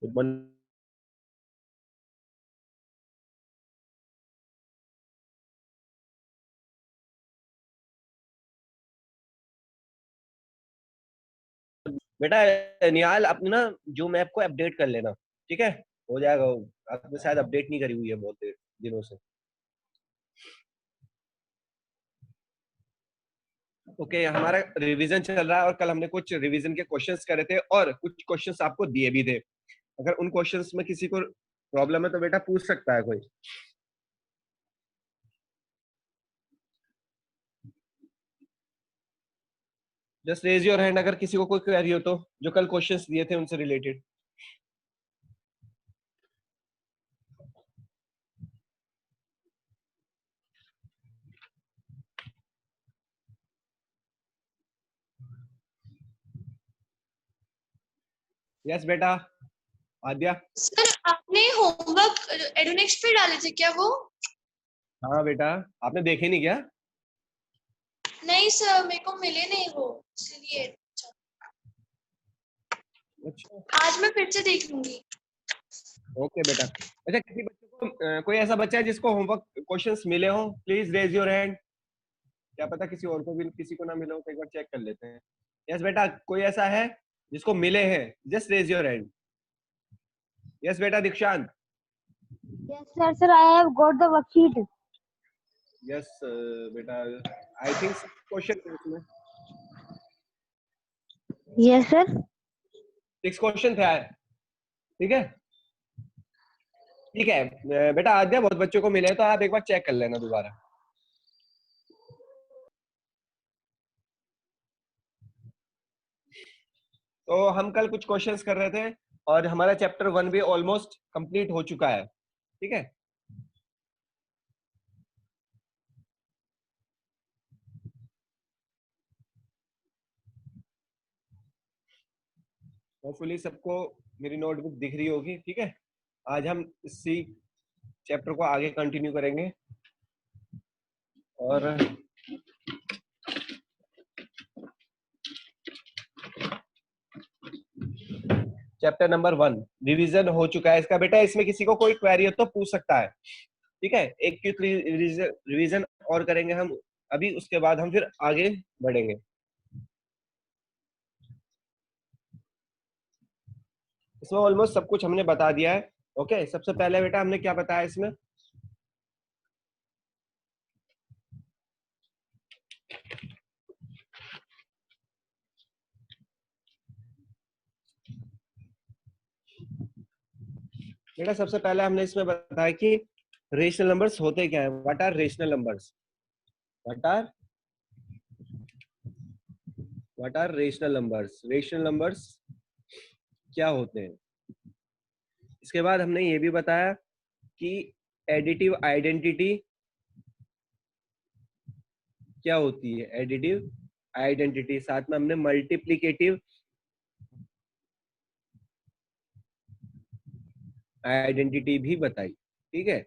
Good morning. बेटा निहाल अपने ना जूम ऐप को अपडेट कर लेना, ठीक है? हो जाएगा, आपने शायद अपडेट नहीं करी हुई है बहुत दिनों से। ओके, हमारा रिवीजन चल रहा है और कल हमने कुछ रिवीजन के क्वेश्चंस करे थे और कुछ क्वेश्चंस आपको दिए भी थे। अगर उन क्वेश्चंस में किसी को प्रॉब्लम है तो बेटा पूछ सकता है कोई। जस्ट रेज योर हैंड अगर किसी को कोई क्वेरी हो तो, जो कल क्वेश्चंस दिए थे उनसे रिलेटेड। यस बेटा आद्या। सर आपने होमवर्क एडुनेक्स पे डाले थे क्या वो? हाँ बेटा, आपने देखे नहीं क्या? नहीं सर, मेरे को मिले नहीं वो, इसलिए। अच्छा आज मैं फिर से देख लूंगी। ओके बेटा। अच्छा किसी बच्चे को कोई ऐसा बच्चा है जिसको होमवर्क क्वेश्चंस मिले हो, प्लीज रेज योर हैंड। क्या पता किसी और को भी, किसी को ना मिले हो तो एक बार चेक कर लेते हैं। यस बेटा, कोई ऐसा है जिसको मिले हैं? Just raise your hand. Yes बेटा Dikshant. Yes, sir. Sir, I have got the worksheet. Yes बेटा, आई थिंक क्वेश्चन है इसमें। Yes, sir. 6 क्वेश्चन थे यार, ठीक है? ठीक है बेटा आद्या, बहुत बच्चों को मिले हैं तो आप एक बार चेक कर लेना दोबारा। तो हम कल कुछ क्वेश्चंस कर रहे थे और हमारा चैप्टर 1 भी ऑलमोस्ट कंप्लीट हो चुका है, ठीक है? होपफुली सबको मेरी नोटबुक दिख रही होगी, ठीक है? आज हम इसी चैप्टर को आगे कंटिन्यू करेंगे और चैप्टर नंबर 1 रिवीजन हो चुका है इसका। बेटा इसमें किसी को कोई क्वेरी हो तो पूछ सकता है, ठीक है? एक क्विक रिवीजन और करेंगे हम अभी, उसके बाद हम फिर आगे बढ़ेंगे। इसमें ऑलमोस्ट सब कुछ हमने बता दिया है। ओके, सबसे पहले बेटा हमने क्या बताया इसमें? बेटा सबसे पहले हमने इसमें बताया कि रेशनल नंबर्स होते क्या है। What are rational numbers? What are rational numbers? Rational numbers क्या होते हैं? इसके बाद हमने ये भी बताया कि एडिटिव आइडेंटिटी क्या होती है। एडिटिव आइडेंटिटी, साथ में हमने मल्टीप्लिकेटिव आइडेंटिटी भी बताई, ठीक है?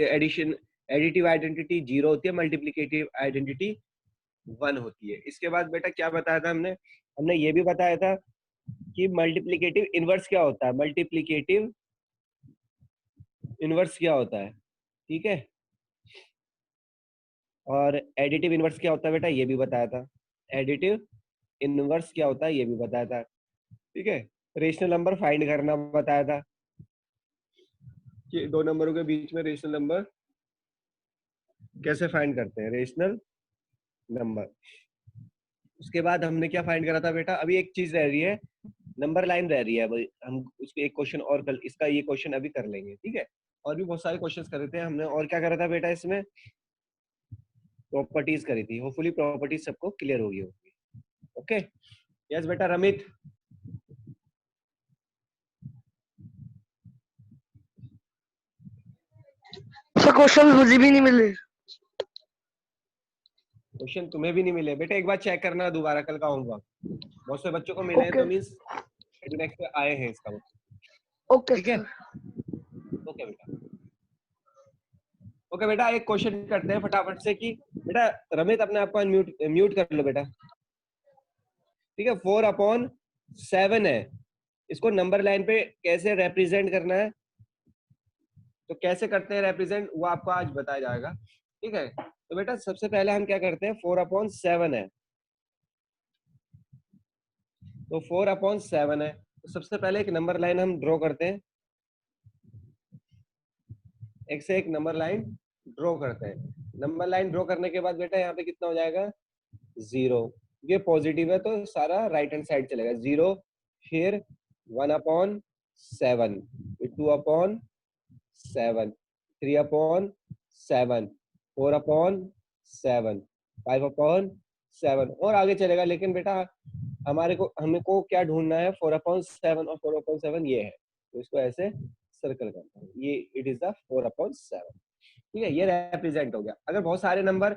एडिशन एडिटिव आइडेंटिटी 0 होती है, मल्टीप्लिकेटिव आइडेंटिटी 1 होती है। इसके बाद बेटा क्या बताया था हमने? हमने ये भी बताया था कि मल्टीप्लिकेटिव इनवर्स क्या होता है। मल्टीप्लिकेटिव इनवर्स क्या होता है, ठीक है? और एडिटिव इनवर्स क्या होता है बेटा, ये भी बताया था। एडिटिव इनवर्स क्या होता है ये भी बताया था, ठीक है? रेशनल नंबर फाइंड करना बताया था कि दो नंबरों के बीच में रेशनल नंबर कैसे फाइंड करते हैं, रेशनल नंबर। उसके बाद हमने क्या फाइंड करा था बेटा? अभी एक चीज रह रही है, नंबर लाइन रह रही है। भाई हम उसको एक क्वेश्चन और कल इसका ये क्वेश्चन अभी कर लेंगे, ठीक है? और भी बहुत सारे क्वेश्चंस कर रहे थे हमने। और क्या करा था बेटा इसमें? प्रॉपर्टीज करी थी। होपफुली प्रॉपर्टीज सबको क्लियर होगी होगी। ओके, यस बेटा रमित। सर क्वेश्चन मुझे भी नहीं मिले। क्वेश्चन तुम्हें भी नहीं मिले बेटा, एक बार चेक करना दोबारा कल का होमवर्क। बहुत से बच्चों को मिले हैं तो मीन्स नेक्स्ट पे आए हैं इसका मतलब। ओके ठीक है, ओके बेटा। ओके बेटा, एक क्वेश्चन करते हैं फटाफट से कि बेटा रमित अपने आप को म्यूट कर लो बेटा। ठीक है, 4/7 है, इसको नंबर लाइन पे कैसे रिप्रेजेंट करना है, तो कैसे करते हैं रिप्रेजेंट वो आपको आज बताया जाएगा। ठीक है, तो बेटा सबसे पहले हम क्या करते हैं, 4/7 है, तो 4/7 है, तो सबसे पहले एक नंबर लाइन हम ड्रॉ करते हैं, एक से एक नंबर लाइन ड्रॉ करते हैं। नंबर लाइन ड्रॉ करने के बाद बेटा यहाँ पे कितना हो जाएगा, 0। ये पॉजिटिव है तो सारा राइट हैंड साइड चलेगा, 0, फिर 1/7, 2/7, 3/7, 4/7, 5/7 और आगे चलेगा। लेकिन बेटा हमको क्या ढूंढना है, 4/7 और 4/7 ये है, तो इसको ऐसे सर्कल करना है, ये इट इज द 4/7। ठीक है, ये रिप्रेजेंट हो गया। अगर बहुत सारे नंबर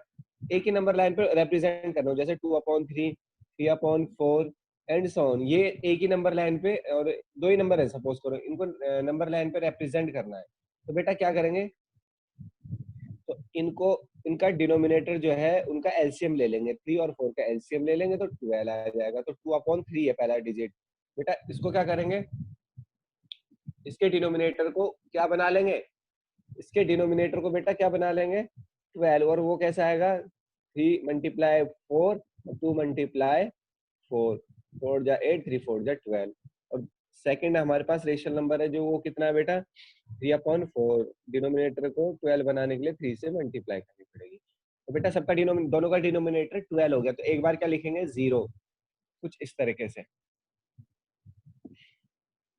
एक ही नंबर लाइन पे रिप्रेजेंट करना हो, जैसे 2/3, 3/4 एंड सो ऑन, ये एक ही नंबर लाइन पे और दो ही नंबर है सपोज करो, इनको नंबर लाइन पे रिप्रेजेंट करना है, तो बेटा क्या करेंगे, तो इनका डिनोमिनेटर जो है उनका एलसीएम ले लेंगे, 3 और 4 का एलसीएम ले लेंगे तो 12 आ जाएगा। तो 2/3 है पहला डिजिट, बेटा इसको क्या करेंगे, इसके डिनोमिनेटर को क्या बना लेंगे, इसके डिनोमिनेटर को बेटा क्या बना लेंगे, 12, और वो कैसा आएगा, 3 × 4 और 2 × 4, 4 जा 8, 3 4 जा 12, और सेकंड हमारे पास रेशनल नंबर है जो वो कितना है बेटा, 3/4। डिनोमिनेटर को 12 बनाने के लिए 3 से मल्टीप्लाई करनी पड़ेगी, तो बेटा सबका दोनों का डिनोमिनेटर 12 हो गया, तो एक बार क्या लिखेंगे, 0, कुछ इस तरीके से,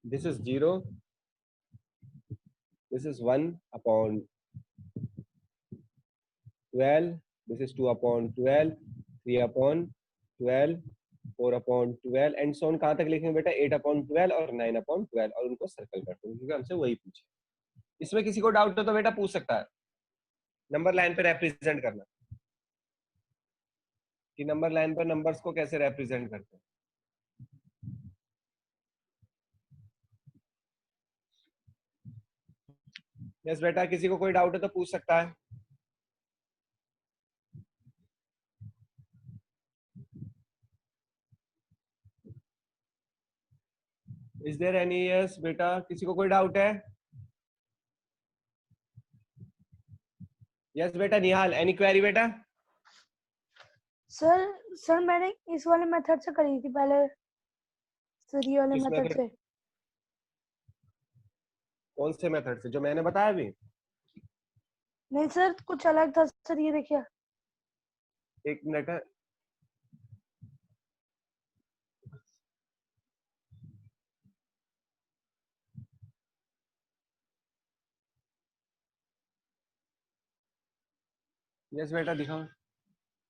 this is 0, this is 1/12, this is 2/12, 3/12, 4/12 and so on. कहां तक लिखेंगे बेटा, 8/12 और 9/12, और उनको सर्कल करते हैं क्योंकि हमसे वही पूछे। इसमें किसी को डाउट हो तो बेटा पूछ सकता है, नंबर लाइन पे रिप्रेजेंट करना, कि नंबर लाइन पर नंबर्स को कैसे रिप्रेजेंट करते हैं। यस बेटा, किसी को कोई डाउट है तो पूछ सकता है। इज देयर एनी, यस बेटा, किसी को कोई डाउट है, यस बेटा निहाल, एनी क्वेरी बेटा। सर मैंने इस वाले मेथड से करी थी पहले, सर ये वाले किस मेथड method? से। कौन से मेथड से, जो मैंने बताया अभी? नहीं सर, कुछ अलग था सर, ये देखिए। एक मिनट है, यस बेटा दिखाओ।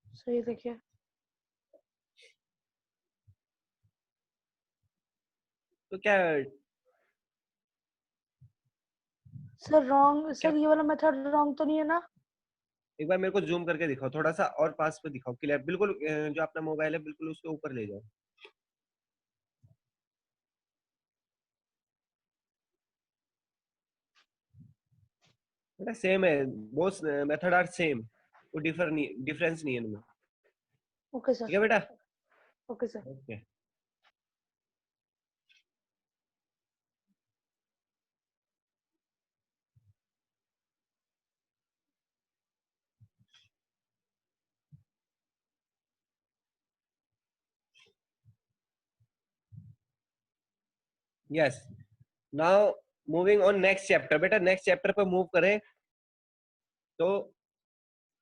सर ये देखिए। तो क्या सर रॉन्ग, सर ये वाला मेथड रॉन्ग तो नहीं है ना? एक बार मेरे को जूम करके दिखाओ, थोड़ा सा और पास पे दिखाओ, क्लियर बिल्कुल, जो अपना मोबाइल है बिल्कुल उसके ऊपर ले जाओ। बेटा सेम है, बोथ मेथड आर सेम, कोई डिफरेंस नहीं है इनमें। ओके ठीक सर, है बेटा, okay sir. Okay. Yes, now moving on next chapter. बेटा नेक्स्ट चैप्टर पे मूव करें तो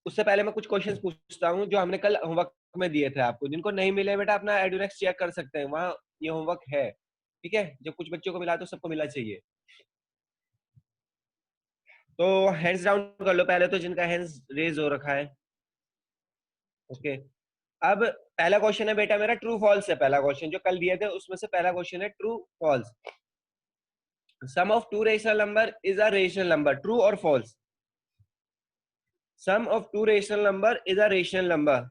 उससे पहले मैं कुछ क्वेश्चंस पूछता हूँ जो हमने कल होमवर्क में दिए थे आपको। जिनको नहीं मिले बेटा अपना एडुनेक्स चेक कर सकते हैं, वहां ये होमवर्क है। ठीक है, जो कुछ बच्चों को मिला तो सबको मिला चाहिए। तो हैंड्स डाउन कर लो पहले, तो जिनका हैंड्स रेज हो रखा है। ओके, अब पहला क्वेश्चन है बेटा मेरा ट्रू फॉल्स है। पहला क्वेश्चन जो कल दिए थे उसमें से पहला क्वेश्चन है true false. Sum of two rational number is a rational number, true और false? Sum of two rational number is a rational number,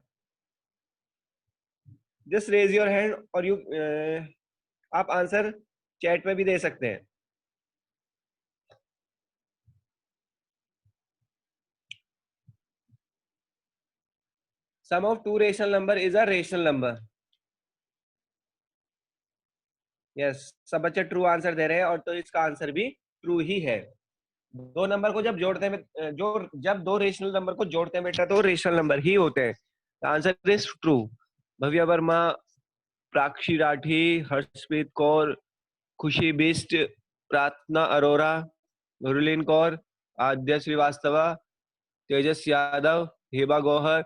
just raise your hand और यू आप आंसर चैट में भी दे सकते हैं. Sum of two rational number is a rational number. Yes, सब बच्चे true answer दे रहे हैं और तो इसका आंसर भी ट्रू ही है. दो नंबर को जब जोड़ते हैं जब दो रेशनल नंबर को जोड़ते हैं बेटा तो रेशनल नंबर ही होते हैं. Answer is true. Bhavya Verma, Prakshi Rathi, Harshpreet Kaur, Khushi Bisht, प्रार्थना अरोरा, मुरलीन कौर, आद्या श्रीवास्तव, तेजस यादव, हिबा गौहर,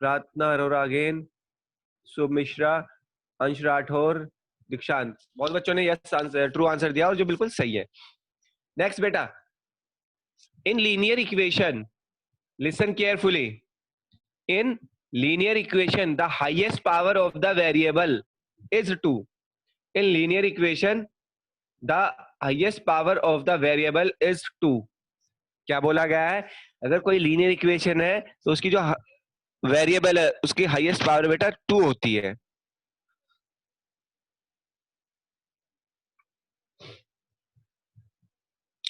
प्रार्थना अरोरा अगेन, शुभ मिश्रा, अंश राठौर, दीक्षांत. बहुत बच्चों ने यस आंसर ट्रू आंसर दिया और जो बिल्कुल सही है. नेक्स्ट बेटा, in linear equation, listen carefully, in linear equation the highest power of the variable is 2. In linear equation the highest power of the variable is 2. क्या बोला गया है? अगर कोई लीनियर इक्वेशन है तो उसकी जो वेरिएबल है उसकी हाईएस्ट पावर बेटा 2 होती है.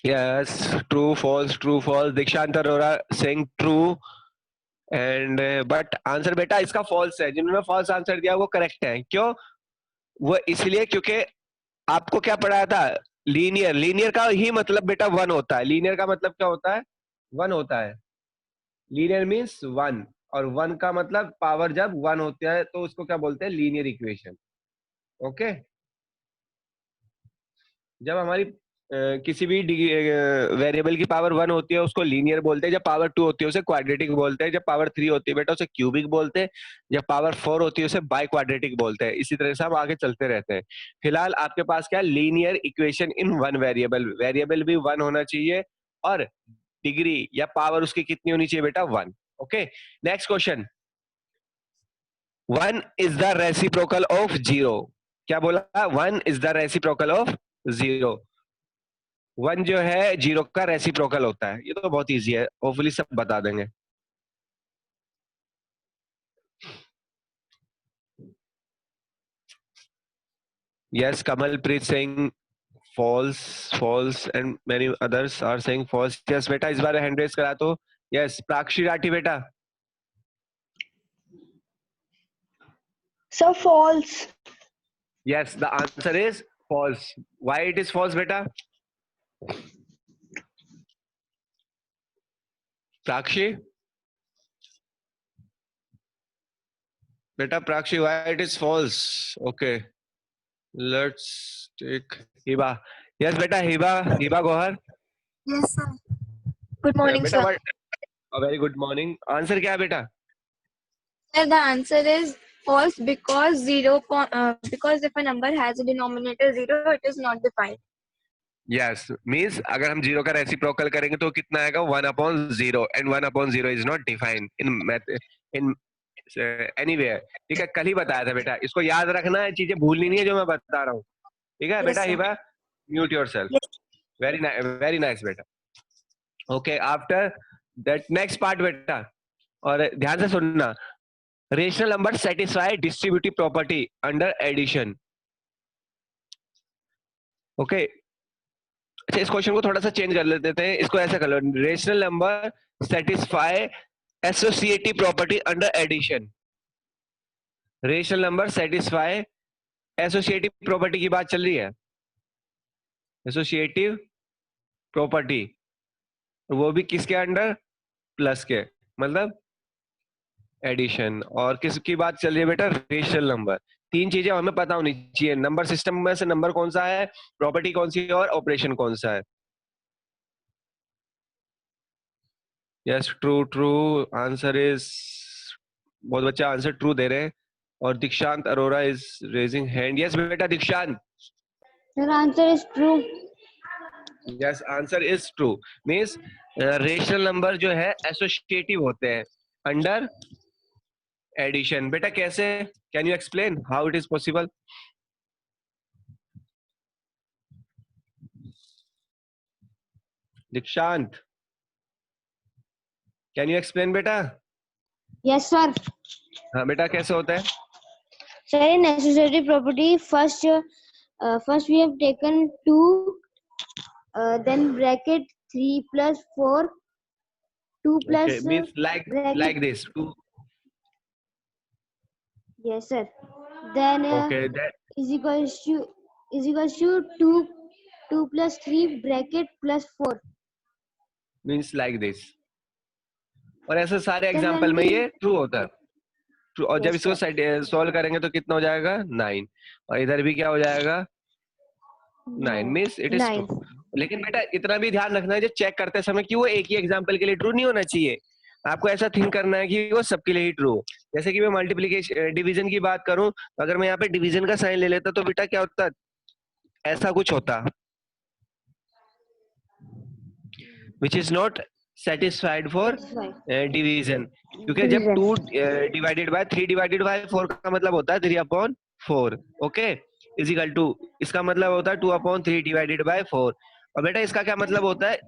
Yes, true, false, true, false. दीक्षांत Arora saying true. And but answer बेटा इसका फॉल्स है. जिन्होंने फॉल्स आंसर दिया वो करेक्ट है. क्यों? वो इसलिए क्योंकि आपको क्या पढ़ाया था? लीनियर. लीनियर का ही मतलब बेटा 1 होता है. लीनियर का मतलब क्या होता है? 1 होता है. लीनियर मींस 1 और 1 का मतलब पावर जब 1 होता है तो उसको क्या बोलते हैं? Linear equation. ओके. जब हमारी किसी भी वेरिएबल की पावर 1 होती है उसको लीनियर बोलते हैं. जब पावर 2 होती है उसे क्वाड्रेटिक बोलते हैं. जब पावर 3 होती है बेटा उसे क्यूबिक बोलते हैं. जब पावर 4 होती है उसे बाई क्वाड्रेटिक बोलते हैं. इसी तरह से हम आगे चलते रहते हैं. फिलहाल आपके पास क्या? Linear equation in one variable. Variable भी 1 होना चाहिए और डिग्री या पावर उसकी कितनी होनी चाहिए बेटा? 1. Okay. Next question, 1 is the reciprocal of 0. क्या बोला? 1 इज द रेसिप्रोकल ऑफ 0. 1 जो है 0 का रेसिप्रोकल होता है. ये तो बहुत इजी है, होपफुली सब बता देंगे. Yes, Kamalpreet Singh false and many others are saying false. yes बेटा इस बार हैंड रेज करा तो. यस, प्राक्षी राठी बेटा. Sir, false. yes, the answer is false. why it is false बेटा? प्राक्षी बेटा, प्राक्षी, why it is false? okay, let's take Hiba. yes बेटा, Hiba Gauhar. Yes, sir. Good morning, बेटा, sir. a very good morning. Answer क्या है बेटा? Sir, the answer is false because because if a number has a denominator 0, it is not defined. yes, means अगर हम 0 का reciprocal करेंगे तो कितना आएगा? 1/0 and 1/0 is not defined in anywhere. ठीक है, कल ही बताया था बेटा. इसको याद रखना है, चीजें भूलनी नहीं है जो मैं बता रहा हूँ. ठीक है बेटा. Hiba, mute yourself. Very nice बेटा. Okay, after that next part बेटा, और ध्यान से सुनना. Rational number satisfy distributive property under addition. Okay. अच्छा, इस क्वेश्चन को थोड़ा सा चेंज कर लेते हैं. इसको ऐसा कर लो, rational number satisfy associative property under addition. Rational number satisfy associative property की बात चल रही है. एसोसिएटिव प्रॉपर्टी, वो भी किसके अंडर? प्लस के, मतलब एडिशन. और किसकी बात चल रही है बेटा? Rational number. 3 चीजें हमें पता होनी चाहिए. नंबर सिस्टम में से नंबर कौन सा है, प्रॉपर्टी कौन सी है और ऑपरेशन कौन सा है. Yes, true. आंसर इज, बहुत बच्चे आंसर ट्रू दे रहे हैं. और दीक्षांत Arora is raising hand. Yes बेटा, दीक्षांत. Your answer is true. Yes, answer is true. Means rational number जो है एसोसिएटिव होते हैं अंडर एडिशन. बेटा कैसे? Can you explain how it is possible? दीक्षांत, कैन यू एक्सप्लेन बेटा? Yes, sir. हाँ बेटा, कैसे होता है? Sir, in associative property, first we have taken 2, then bracket 3 plus 4, 2 plus Okay, means bracket. like this. Yes, sir. Then Okay, that is equals to 2 plus 3 bracket plus 4. means like this. और ऐसे सारे Sir, example when में we ये true होता है. True, और जब yes, इसको sir. सॉल्व करेंगे तो कितना हो जाएगा 9 और इधर भी क्या हो जाएगा 9 मीन्स इट इज ट्रू. 9. लेकिन बेटा इतना भी ध्यान रखना है जो चेक करते समय कि वो एक ही एग्जांपल के लिए ट्रू नहीं होना चाहिए. आपको ऐसा थिंक करना है कि वो सबके लिए ही ट्रू. जैसे कि मैं मल्टीप्लिकेशन डिवीजन की बात करूं तो अगर मैं यहाँ पे डिवीजन का साइन ले लेता तो बेटा क्या होता, ऐसा कुछ होता which is not satisfied for division. क्योंकि जब 2 डिवाइडेड बाय 3 डिवाइडेड बाय 4 का मतलब होता है 3/4. ओके इज इक्वल टू, इसका मतलब होता है 2/3 डिवाइडेड बाय 4. और बेटा इसका क्या मतलब होता है,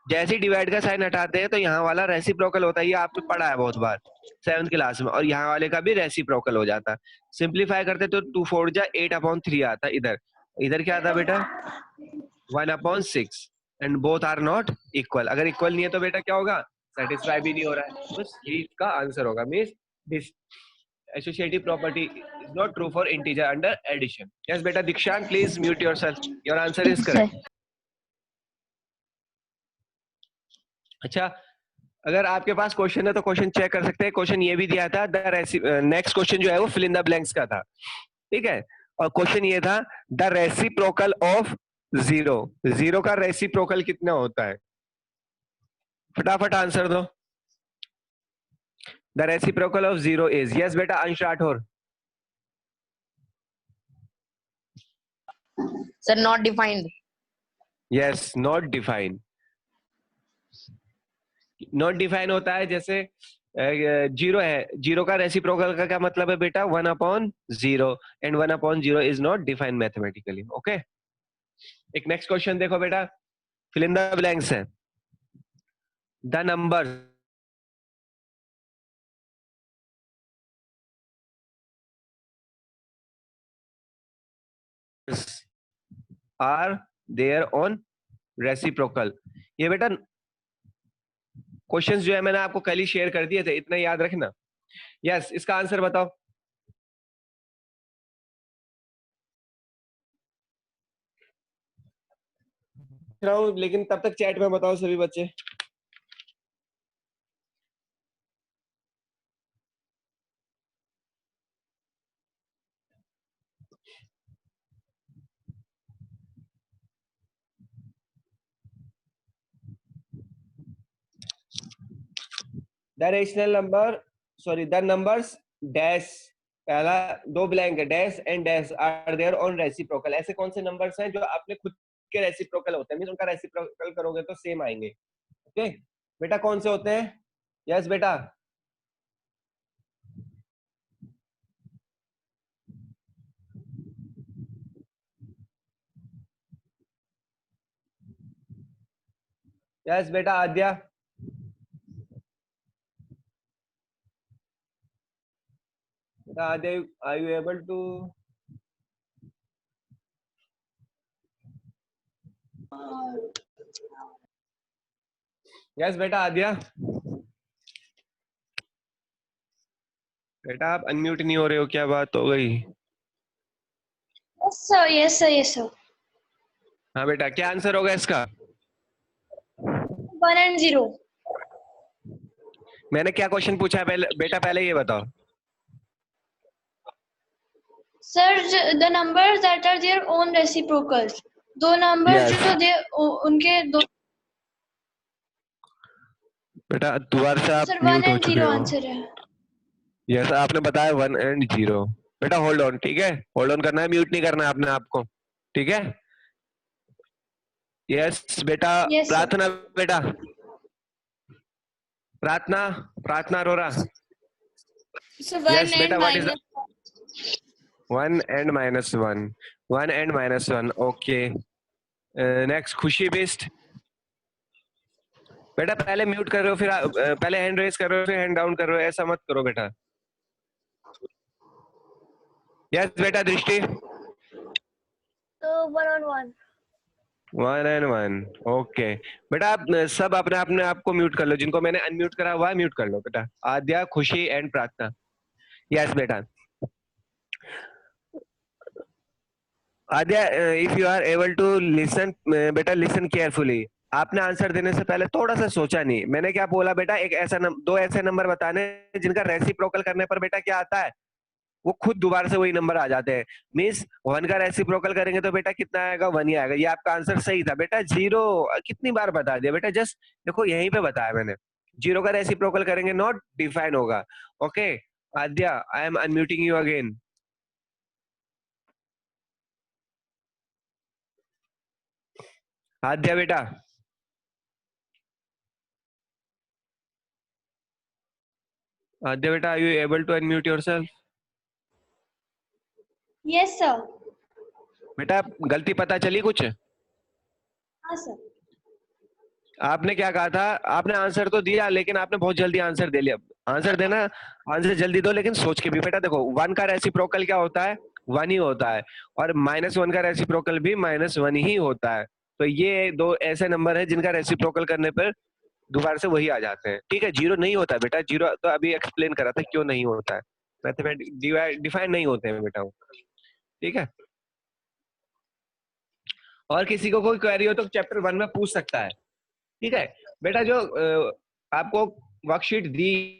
जैसे ही डिवाइड का साइन हटाते हैं तो यहाँ वाला रेसिप्रोकल होता है. ये आपने पढ़ा है बहुत बार 7th क्लास में. और यहाँ वाले का भी रेसिप्रोकल हो जाता है. सिंप्लीफाई करते तो 2 4 जा 8/3 आता. इधर क्या आता बेटा 1/6 and both are not equal. अगर इक्वल नहीं है तो बेटा क्या होगा, सेटिस्फाई भी नहीं हो रहा है. बस ये इसका आंसर होगा. Means this associative property is not true for integer under addition. Yes beta Dikshant, please mute yourself. Your answer is correct. अच्छा, अगर आपके पास क्वेश्चन है तो क्वेश्चन चेक कर सकते हैं. क्वेश्चन ये भी दिया था, नेक्स्ट क्वेश्चन जो है वो फिल इन द ब्लैंक्स का था. ठीक है, और क्वेश्चन ये था द रेसिप्रोकल ऑफ 0 का रेसिप्रोकल कितना होता है. फटाफट आंसर दो. The reciprocal of 0 is, yes बेटा अंश Rathore. Sir, not defined. Yes, not defined. Not defined होता है जैसे 0 है, 0 का रेसिप्रोकल का क्या मतलब है बेटा 1/0 and 1/0 is not defined mathematically. Okay, एक नेक्स्ट क्वेश्चन देखो बेटा, fill in the blanks है. The numbers are there on reciprocal. ये बेटा क्वेश्चंस जो है मैंने आपको कल ही शेयर कर दिए थे, इतना याद रखना. यस, इसका आंसर बताओ. लेकिन तब तक चैट में बताओ सभी बच्चे. The rational number, sorry the numbers dash, पहला 2 ब्लैंक है, dash and dash are their own reciprocal. ऐसे कौन से नंबर्स हैं जो अपने खुद के रेसिप्रोकल होते हैं, मींस उनका रेसिप्रोकल करोगे तो सेम आएंगे. ओके बेटा, कौन से होते हैं. यस बेटा, यस बेटा आद्या. Are you able to? Yes बेटा आद्या. बेटा आप अनम्यूट नहीं हो रहे हो, क्या बात हो गई. Yes sir, yes sir, yes sir. हाँ बेटा, क्या आंसर होगा इसका. 1 and 0. मैंने क्या क्वेश्चन पूछा है पहले बेटा, पहले ये बताओ. Sir, the numbers that are their own reciprocals. दो numbers Yes. जो दे उनके दो. बेटा दोबारा से आप Sir, 1 म्यूट हो and चुके 0 हो. आंसर है. यस, आपने बताया 1 and 0. बेटा होल्ड ऑन, ठीक है, होल्ड ऑन करना है, म्यूट नहीं करना है अपने आप को. ठीक है. यस बेटा. Yes, sir. प्रार्थना बेटा, प्रार्थना Arora. So Yes, beta, what is the 1 and -1. 1 and -1. Okay. Next, खुशी बेस्ट. बेटा पहले म्यूट कर रहे हो, फिर पहले हैंड रेस कर रहे हो, फिर हैंड डाउन कर रहे हो, ऐसा मत करो बेटा. यस बेटा दृष्टि। तो 1 on 1। 1 and 1 ओके बेटा। आप सब अपने अपने आप को म्यूट कर लो, जिनको मैंने अनम्यूट करा हुआ है म्यूट कर लो बेटा। आद्या, खुशी एंड प्रार्थना। यस बेटा। Aadya, if you are able to listen बेटा, लिसन केयरफुली। आपने आंसर देने से पहले थोड़ा सा सोचा नहीं। मैंने क्या बोला बेटा, एक ऐसा दो ऐसे नंबर बताने जिनका रेसिप्रोकल करने पर बेटा क्या आता है, वो खुद दोबारा से वही नंबर आ जाते हैं। मीन्स 1 का रेसिप्रोकल करेंगे तो बेटा कितना आएगा, 1 ही आएगा। ये आपका आंसर सही था बेटा। 0 कितनी बार बता दिया बेटा, जस्ट देखो यहीं पे बताया मैंने। 0 का रेसिप्रोकल करेंगे नॉट डिफाइन होगा। Okay Aadya, I am unmuting you again. Aadya बेटा, आद्या बेटा, are you able to unmute yourself? Yes, sir. बेटा गलती पता चली कुछ? हाँ सर। आपने क्या कहा था, आपने आंसर तो दिया लेकिन आपने बहुत जल्दी आंसर दे लिया। आंसर देना, आंसर जल्दी दो लेकिन सोच के भी। बेटा देखो 1 का रेसिप्रोकल क्या होता है, 1 ही होता है। और -1 का रेसिप्रोकल भी -1 ही होता है। तो ये दो ऐसे नंबर है जिनका रेसिप्रोकल करने पर दोबारा से वही आ जाते हैं। ठीक है, 0 नहीं होता है बेटा। 0 तो अभी एक्सप्लेन करा था क्यों नहीं होता है। मैथमेटिक डिफाइन नहीं होते हैं बेटा वो। ठीक है, और किसी को कोई क्वेरी हो तो चैप्टर 1 में पूछ सकता है। ठीक है बेटा, जो आपको worksheet the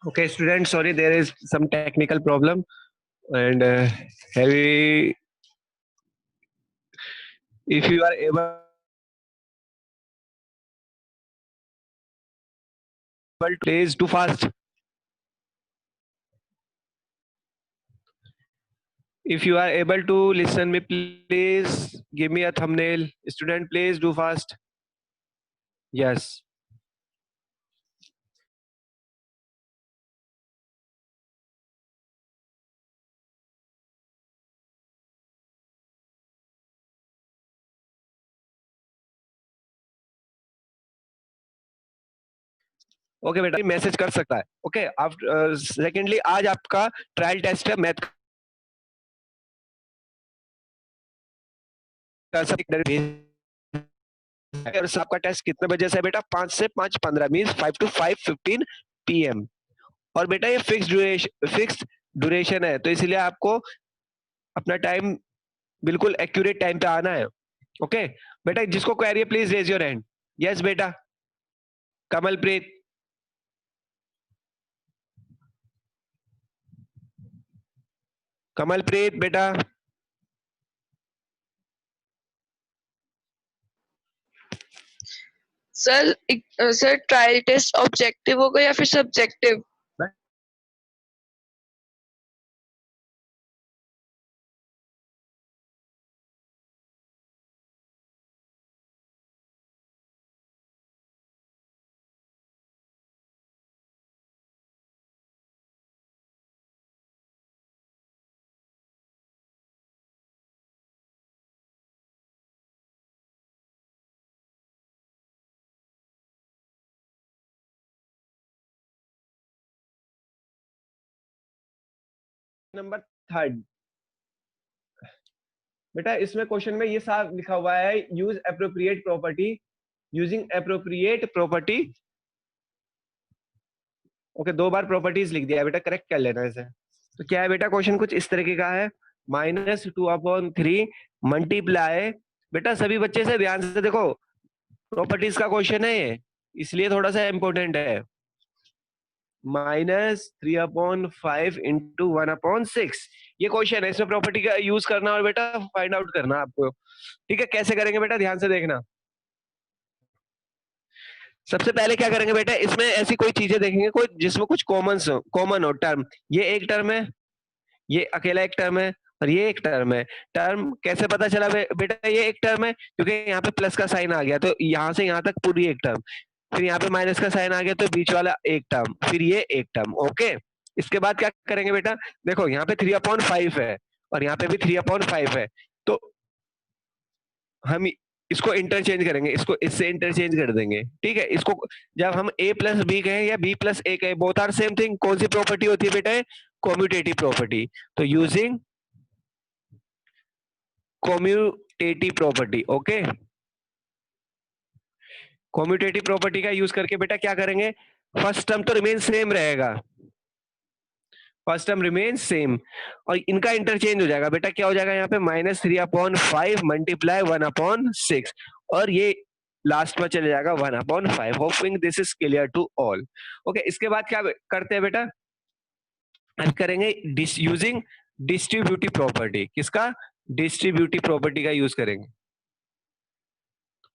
Okay, students, sorry, there is some technical problem and heavy. If you are able to please too fast. If you are able to listen me, please give me a thumbnail. Student, please do fast. Yes. Okay बेटा, message कर सकता है. Okay, after secondly आज आपका trial test है math का. आपका test कितने बजे से है बेटा? 5 से 5:15 मीन्स 5 to 5:15 PM. और बेटा ये फिक्स ड्यूरेशन है, तो इसलिए आपको अपना टाइम बिल्कुल एक्यूरेट टाइम पे आना है. ओके बेटा, जिसको क्वेरी है please raise your hand. Yes बेटा, कमलप्रीत. कमलप्रीत बेटा. Sir sir trial test objective होगा या फिर सब्जेक्टिव? नंबर 3 बेटा, इसमें क्वेश्चन में ये साफ लिखा हुआ है, use appropriate property, using appropriate property. Okay, 2 बार प्रॉपर्टीज लिख दिया बेटा, करेक्ट कर लेना इसे. तो क्या है बेटा, क्वेश्चन कुछ इस तरीके का है. -2/3 मल्टीप्लाई. बेटा सभी बच्चे से ध्यान से देखो, प्रॉपर्टीज का क्वेश्चन है ये, इसलिए थोड़ा सा इंपॉर्टेंट है. -3/5 इंटू 1/6 ये क्वेश्चन है, इसमें प्रॉपर्टी का यूज करना और बेटा फाइंड आउट करना आपको. ठीक है, कैसे करेंगे बेटा, ध्यान से देखना. सबसे पहले क्या करेंगे बेटा, इसमें ऐसी कोई चीजें देखेंगे कोई जिसमें कुछ कॉमन हो टर्म. ये एक टर्म है, ये अकेला एक टर्म है, और ये एक टर्म है. टर्म कैसे पता चला बेटा ये एक टर्म है? क्योंकि यहाँ पे प्लस का साइन आ गया, तो यहाँ से यहाँ तक पूरी एक टर्म. फिर यहाँ पे माइनस का साइन आ गया, तो बीच वाला एक टर्म, फिर ये एक टर्म. ओके, इसके बाद क्या करेंगे बेटा, देखो यहाँ पे 3/5 है और यहाँ पे भी 3/5 है, तो हम इसको इंटरचेंज करेंगे, इसको इससे इंटरचेंज कर देंगे. ठीक है, इसको जब हम a प्लस बी कहें या b प्लस a कहें, बोथ आर सेम थिंग. कौन सी प्रॉपर्टी होती है बेटा? Commutative property. तो using commutative property. Okay, commutative property का यूज करके बेटा क्या करेंगे, फर्स्ट टर्म तो रिमेन सेम रहेगा, फर्स्ट टर्म रिमेन सेम, और इनका इंटरचेंज हो जाएगा. बेटा क्या हो जाएगा यहाँ पे, -3/5 मल्टीप्लाई 1/6, और ये लास्ट में चले जाएगा 1/5. Hoping this is clear to all. Okay, इसके बाद क्या करते हैं बेटा, अब करेंगे यूजिंग डिस्ट्रीब्यूटिव प्रॉपर्टी. किसका? डिस्ट्रीब्यूटिव प्रॉपर्टी का यूज करेंगे.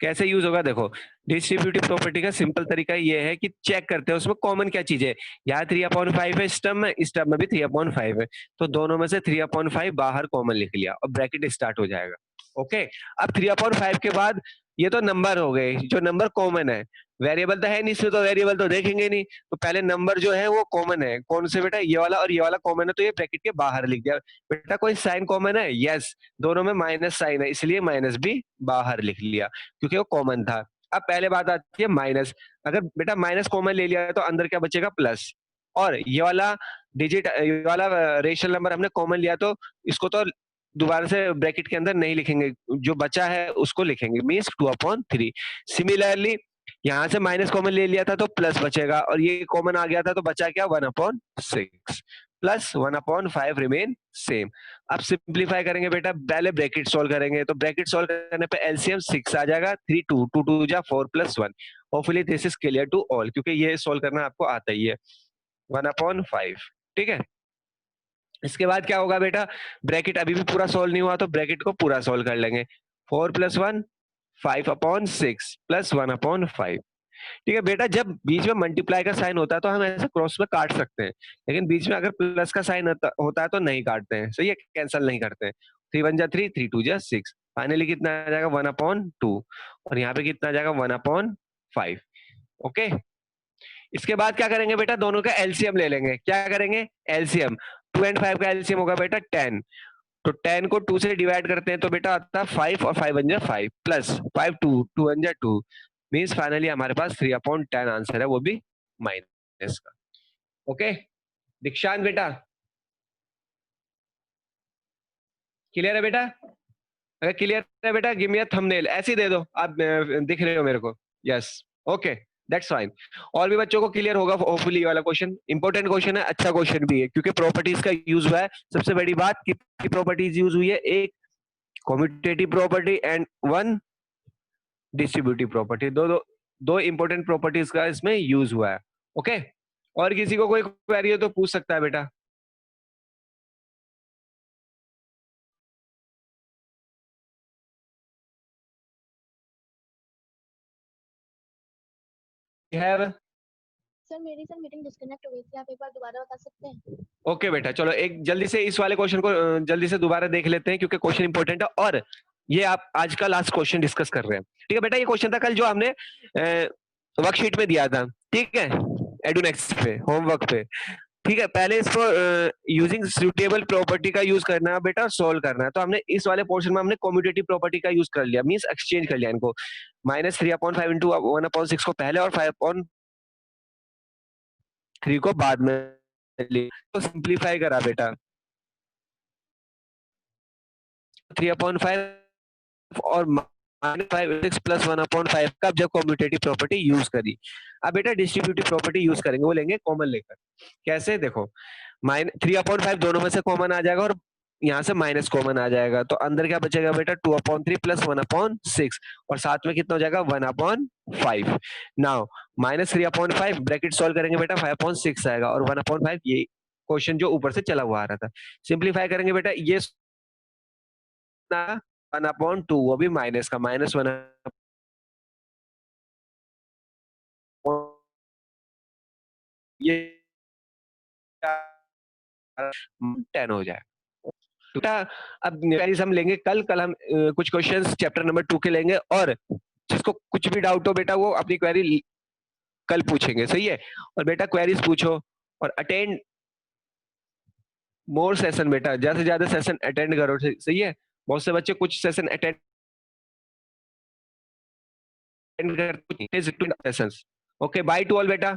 कैसे यूज होगा, देखो डिस्ट्रीब्यूटिव प्रॉपर्टी का सिंपल तरीका ये है कि चेक करते हैं उसमें कॉमन क्या चीज है. यहाँ 3/5 है इस टर्म में भी 3/5 है, तो दोनों में से 3/5 बाहर कॉमन लिख लिया और ब्रैकेट स्टार्ट हो जाएगा. ओके, अब 3/5 के बाद ये तो नंबर हो गए, जो नंबर कॉमन है. वेरिएबल तो है नहीं इसमें, तो वेरिएबल तो देखेंगे नहीं, तो पहले नंबर जो है वो कॉमन है. कौन से बेटा? ये वाला और ये वाला कॉमन है, तो ये ब्रैकेट के बाहर लिख दिया. बेटा कोई साइन कॉमन है? यस, दोनों में माइनस साइन है, इसलिए माइनस भी बाहर लिख लिया क्योंकि वो कॉमन था. अब पहले बात आती है माइनस. अगर बेटा माइनस कॉमन ले लिया तो अंदर क्या बचेगा? प्लस. और ये वाला डिजिट, ये वाला रेशनल नंबर हमने कॉमन लिया, तो इसको तो दोबारा से ब्रैकेट के अंदर नहीं लिखेंगे, जो बचा है उसको लिखेंगे, मीन्स 2/3. सिमिलरली यहाँ से माइनस कॉमन ले लिया था तो प्लस बचेगा, और ये कॉमन आ गया था तो बचा क्या? 1/6 प्लस 1/5 रिमेन सेम. अब सिंप्लीफाई करेंगे बेटा, पहले ब्रैकेट सॉल्व करेंगे, तो ब्रैकेट सॉल्व करने पे एलसीएम 6 आ जाएगा. 3 2 2 2 जा 4 + 1. Hopefully this is clear to all, क्योंकि ये सॉल्व करना आपको आता ही है. 1/5। ठीक है, इसके बाद क्या होगा बेटा, ब्रैकेट अभी भी पूरा सोल्व नहीं हुआ तो ब्रैकेट को पूरा सोल्व कर लेंगे। 4 + 1 5/6 + 1/5। ठीक है बेटा, जब बीच में मल्टीप्लाई का साइन होता है तो हम ऐसे क्रॉस में काट सकते हैं, लेकिन बीच में अगर प्लस का साइन होता है तो नहीं काटते हैं, सही है, कैंसिल नहीं करते हैं। 3 × 1 = 3, 3 × 2 = 6, फाइनली कितना आ जाएगा 1/2, और यहाँ पे कितना आ जाएगा 1/5। ओके, इसके बाद क्या करेंगे बेटा, दोनों का एलसीएम ले लेंगे। क्या करेंगे, एलसीएम 2 और 5 का एलसीएम होगा बेटा 10, तो 10 को 2 से डिवाइड करते हैं तो बेटा आता है 5 और 5 × 5 प्लस 5 2 2 × 2 मीन्स फाइनली हमारे पास 3/10 आंसर है, वो भी माइनस का। ओके दीक्षांत बेटा, क्लियर है बेटा? अगर क्लियर है बेटा गिव मी अ थंबनेल, ऐसे ही दे दो आप, दिख रहे हो मेरे को, यस ओके दैट्स फाइन। और भी बच्चों को क्लियर होगा होपफुली ये वाला क्वेश्चन, इंपॉर्टेंट क्वेश्चन है, अच्छा क्वेश्चन भी है क्योंकि प्रॉपर्टीज का यूज हुआ है। सबसे बड़ी बात कितनी प्रॉपर्टीज यूज हुई है, एक commutative property and one distributive property, दो इंपॉर्टेंट प्रॉपर्टीज का इसमें यूज हुआ है। ओके, और किसी को कोई क्वेरी हो तो पूछ सकता है बेटा। सर मेरी मीटिंग डिस्कनेक्ट हो गई थी, आप एक बार दोबारा बता सकते हैं? ओके बेटा, चलो एक जल्दी से इस वाले क्वेश्चन को जल्दी से दोबारा देख लेते हैं क्योंकि क्वेश्चन इंपॉर्टेंट है और ये आप आज का लास्ट क्वेश्चन डिस्कस कर रहे हैं। ठीक है बेटा, ये क्वेश्चन था कल जो हमने वर्कशीट में दिया था, ठीक है, एडुनेक्स पे होमवर्क पे। ठीक है, पहले इसको यूजिंग सूटेबल प्रॉपर्टी का यूज करना है बेटा, सोल्व करना है। तो हमने इस वाले पोर्शन में हमने कम्यूटेटिव प्रॉपर्टी का यूज कर लिया, मींस एक्सचेंज कर लिया इनको, -3/5 × 1/6 को पहले और 5/3 को बाद में तो सिंप्लीफाई करा बेटा, 3/5 और -5 + 1/5 का जब कम्यूटेटिव प्रॉपर्टी यूज करी। अब बेटा डिस्ट्रीब्यूटिव प्रॉपर्टी यूज करेंगे, वो लेंगे कॉमन लेकर। कैसे, देखो 3/5 दोनों में से कॉमन आ जाएगा और यहाँ से माइनस कॉमन आ जाएगा, तो अंदर क्या बचेगा बेटा 2/3 + 1/6 और साथ में कितना हो जाएगा 1/5। नाउ -3/5 ब्रैकेट सॉल्व करेंगे बेटा 5/6 आएगा और 1/5 ये क्वेश्चन जो ऊपर से चला हुआ आ रहा था, सिंप्लीफाई करेंगे बेटा ये 1/2 वो भी माइनस का -1 ये 10 हो जाए बेटा। अब गाइस हम लेंगे कल हम कुछ क्वेश्चंस चैप्टर नंबर 2 के लेंगे और जिसको कुछ भी डाउट हो बेटा वो अपनी क्वेरी कल पूछेंगे, सही है। और बेटा क्वेरीज पूछो और अटेंड मोर सेशन बेटा, ज्यादा से ज्यादा सेशन अटेंड करो, सही है। बहुत से बच्चे कुछ सेशन अटेंड करते हैं। ओके बाय टू ऑल बेटा।